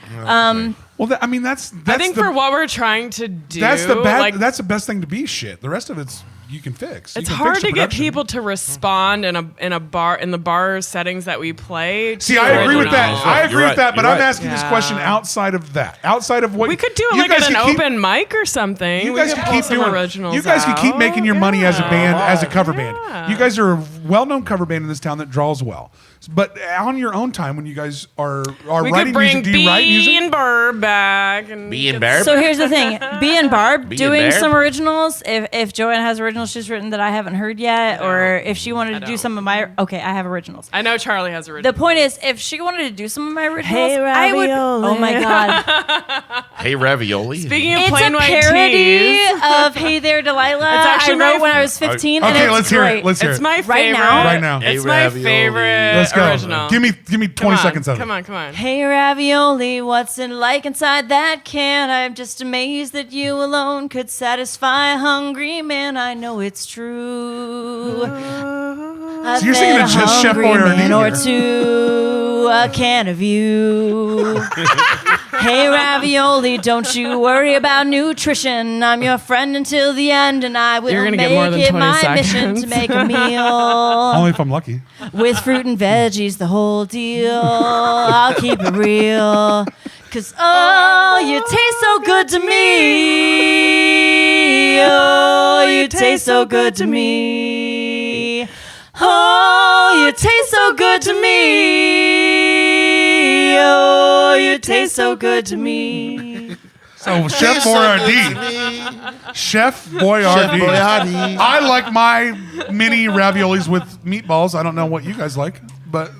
Well, I mean that's I think the, for what we're trying to do, that's the bad. like, That's the best thing to be shit. The rest of it's you can fix. You it's can hard fix the to get production. people to respond in the bar settings that we play. See, to I agree with that. originals. I agree You're with that, right. but You're I'm right. asking this Yeah. question outside of that. Outside of what We could do you like guys an can keep- open mic or something. You We guys could can pull keep some doing. originals. You guys can keep out. making your money as a band, as a cover band. Yeah. You guys are a well-known cover band in this town that draws well. But on your own time, when you guys are We writing could bring music, do you write B music? and Barb back. And B and get- Barb? So here's the thing. B and Barb B and doing Barb? some originals. If Joanna has originals she's written that I haven't heard yet, or if she wanted to do don't. some of my... Okay, I have originals. I know Charlie has originals. The point is, if she wanted to do some of my originals, Hey, I would... Ravioli. Oh my God. Hey, ravioli. Speaking of It's plain a white parody tees, of Hey There, Delilah. It's actually I wrote my- when I was 15, and Okay, it's let's hear great. it. Let's hear it's it. my Right favorite. now? Right now. It's Hey, my ravioli. favorite Let's go. original. Give me 20 Come on, seconds of it. Come on. Hey Ravioli, what's it like inside that can? I'm just amazed that you alone could satisfy a hungry man. I know it's true. So you're singing a a just Chef hungry Boyardee man or here. two, a can of you. Hey, ravioli, don't you worry about nutrition. I'm your friend until the end, and I will You're gonna make get more than it 20 my mission seconds. to make a meal. Only if I'm lucky. With fruit and veggies, the whole deal. I'll keep it real. Cause oh, you taste so good to me. Oh, you taste so good to me. Oh, you taste so good to me. Oh, you taste so good to me. So Chef Boyardee. Chef Boyardee. I like my mini raviolis with meatballs. I don't know what you guys like, but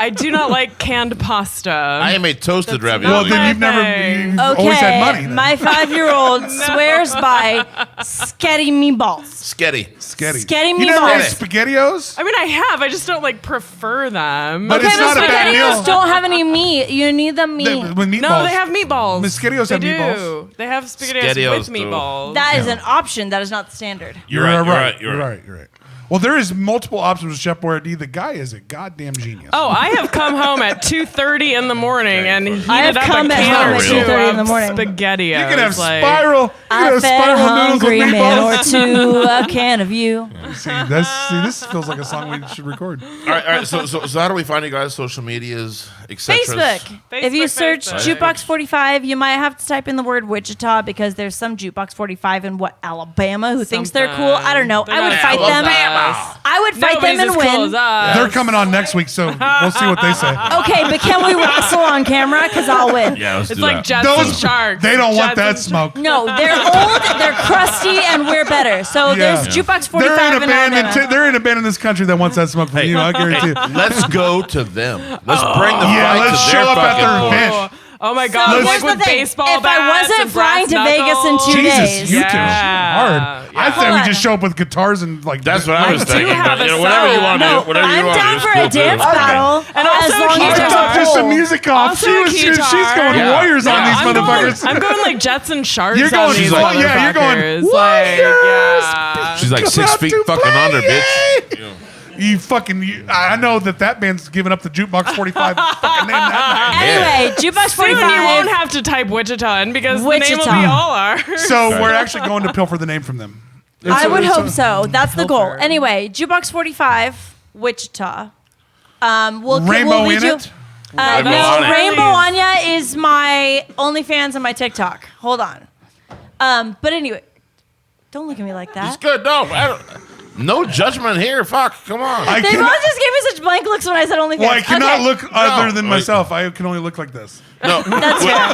I do not like canned pasta. I am a toasted That's ravioli. well, then you've always had money. Okay, Then. my 5-year-old swears by sketty meatballs. Sketty. Sketty. Sketty You never had meatballs. SpaghettiOs? I mean, I have. I just don't like prefer them. But Okay, it's but not a bad SpaghettiOs meal. don't have any meat. You need the meat. With meatballs. No, they have meatballs. SpaghettiOs they have do. meatballs. They have SpaghettiOs SpaghettiOs with do. meatballs. That is an option. That is not the standard. You're right. You're right. Well, there is multiple options with Chef Boyardee. The guy is a goddamn genius. Oh, I have come home at 2:30 in the morning and heated I have up come a at can home or at two 2:30 in the of morning. SpaghettiOs. You can have like, spiral. You can I have fed a spiral noodles with hungry man or meatballs. two, a can of you. See, this feels like a song we should record. All right. So how do we find you guys? Social medias, etc. Facebook. If you search Facebook. Jukebox 45, you might have to type in the word Wichita because there's some Jukebox 45 in Alabama who thinks they're cool. I don't know. They're I would not fight cool them. as us. I would fight Nobody's them and as cool win. as us. They're coming on next week, so we'll see what they say. Okay, but can we wrestle on camera? Because I'll win. Yeah, let's It's do like that. Jets and Sharks. They don't want Jets that and smoke. No, they're old, they're crusty, and we're better. So there's Jukebox 45 They're in a in band. Alabama. They're in a band in this country that wants that smoke from you. I guarantee. Let's go to them. Let's bring the Yeah, fight let's to their show up at fucking their porch. event. Oh my So God! here's Like the with thing. baseball If I bats wasn't and brass flying to Vegas in knuckles. 2 Jesus, days. you two Yeah. hard. Yeah. I thought we Hold just on. show up with guitars and like. That's what I was do thinking. have But, a whatever you song. want to No, do, whatever you I'm want down to do, for a we'll do. dance battle. And as also long a I as guitar. thought just a there's music off. Also She's guitar. going Yeah. warriors on these I'm motherfuckers. Going, I'm going like Jets and Sharks You're on going- these oh, motherfuckers. yeah, you're going, Like, Warriors! yeah. She's like Come 6 out feet to fucking play, under, yay! bitch. I know that band's giving up the Jukebox 45 fucking name that night. Anyway, Jukebox Soon you won't 45. have to type Wichita in because the name will Wichita. be all ours. So we're actually going to pilfer the name from them. I would It's a- hope so. That's the goal. Pilfer. Anyway, Jukebox 45, Wichita. Rainbow read in you. it? Rainbow No, on it. Rainbow Anya is my OnlyFans and my TikTok. Hold on. But anyway, don't look at me like It's that. good. No judgment here. Fuck. Come on. I They cannot, both just gave me such blank looks when I said OnlyFans. well, I cannot Okay. look other No. than myself. I can only look like this. No. That's fair.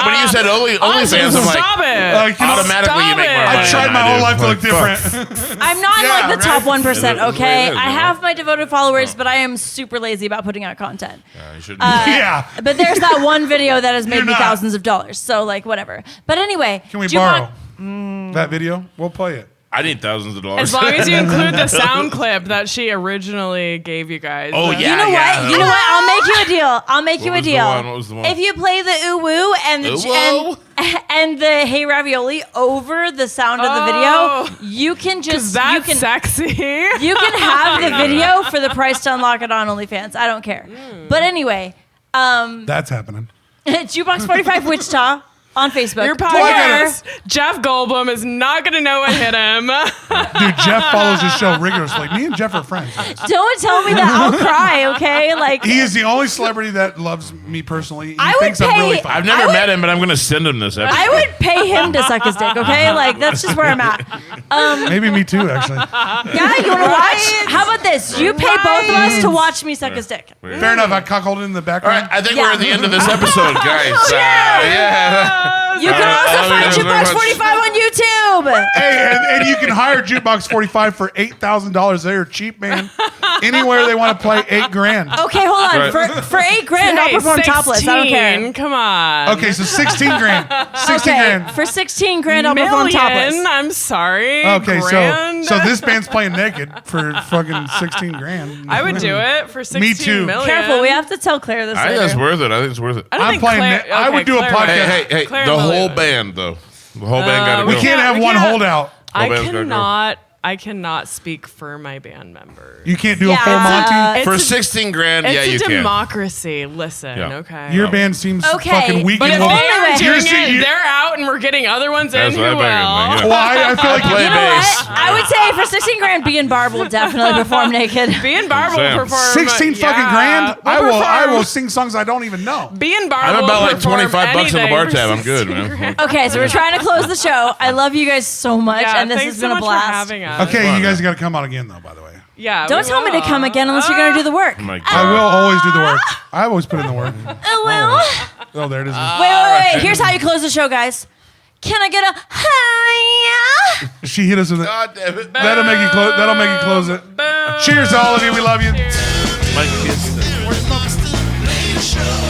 When you said OnlyFans, I'm like, Stop it. Like, you know, automatically you Stop make more it. money. I tried than my I whole do. life to look Like, fuck. different. I'm not Yeah, like the top right? 1%, It is okay? what it is, I man. have my devoted followers, but I am super lazy about putting out content. You should Yeah. But there's that one video that has made You're me not. thousands of dollars. So, like, whatever. But anyway. Can we Jukebox- borrow that video? We'll play it. I need thousands of dollars. As long as you include the sound clip that she originally gave you guys. Oh, yeah. You know what? You know what? I'll make you a deal. I'll make you a was the deal. one? What was the one? If you play the ooh woo and the Ooh and the hey ravioli over the sound of the Oh. video, you can just That's you can sexy. you can have the video for the price to unlock it on OnlyFans. I don't care. But anyway, That's happening. Jukebox 45 Wichita on Facebook. Your Twitter. podcast, Jeff Goldblum is not going to know what hit him. Dude, Jeff follows his show rigorously. Me and Jeff are friends. Don't tell me that. I'll cry. Okay, like He is the only celebrity that loves me personally. He I would thinks I'm pay- really funny. I've never I would- met him, but I'm going to send him this episode. I would pay him to suck his dick. Okay, like that's just where I'm at. Maybe me too, actually. Yeah, you want to watch? How about this? You pay both of us to watch me suck his dick. Fair enough. I cockhold in the All background. right, I think Yeah. we're at the end of this episode, guys. Yeah. You can also thank find you very Jukebox much. 45 on YouTube. Hey, and you can hire Jukebox 45 for $8,000. They're cheap, man. Anywhere they want to play, $8,000. Okay, hold on. Right. For $8,000, I'll Hey, perform topless. I don't 16, care. Come on. Okay, so $16,000. $16,000. For $16,000, I'll perform Million. topless. I'm sorry. Okay, Grand. so this band's playing naked for fucking $16,000. I would do it for 16 Me too. million. Careful, we have to tell Claire this I think later. that's worth it. I think it's worth it. I don't I'm think playing Claire, it. I would do a Claire podcast. Hey, Claire the Lily whole would. band, though. The whole band got to We go. can't have we one can't- holdout. I band's gotta go. cannot I cannot speak for my band members. You can't do a Yeah, full Monty. For It's a- 16 grand, It's yeah, you a can. democracy. Listen, Yeah. okay. Your band seems Okay, fucking weak but and if low. they are You're doing see- it, you- they're out, and we're getting other ones That's in what I who will. figured, man, Well, I feel like play You know bass. what? I would say for 16 grand, B and Barb will definitely perform naked. B and Barb will Sam. perform. 16 fucking grand. We'll I will perform. sing songs I don't even know. B and Barb I'm will about like perform 25 bucks on the anything bar for tab. I'm good, 16 man. grand. Okay, so we're trying to close the show. I love you guys so much, Yeah, and this thanks has so been a much blast. for having us. Okay, fun, you guys man. got to come out again though. By the way, Yeah. Don't we tell me to will. come again unless you're going to do the work. Oh my I God. will always do the work. I always put in the work. Oh, well. Oh, there it is. Wait. Here's how you close the show, guys. Can I get a hiya? She hit us with it. God damn it. That'll make you close. That'll make you close it. Boom. Cheers to all of you. We love you. Mike Kinston. Show.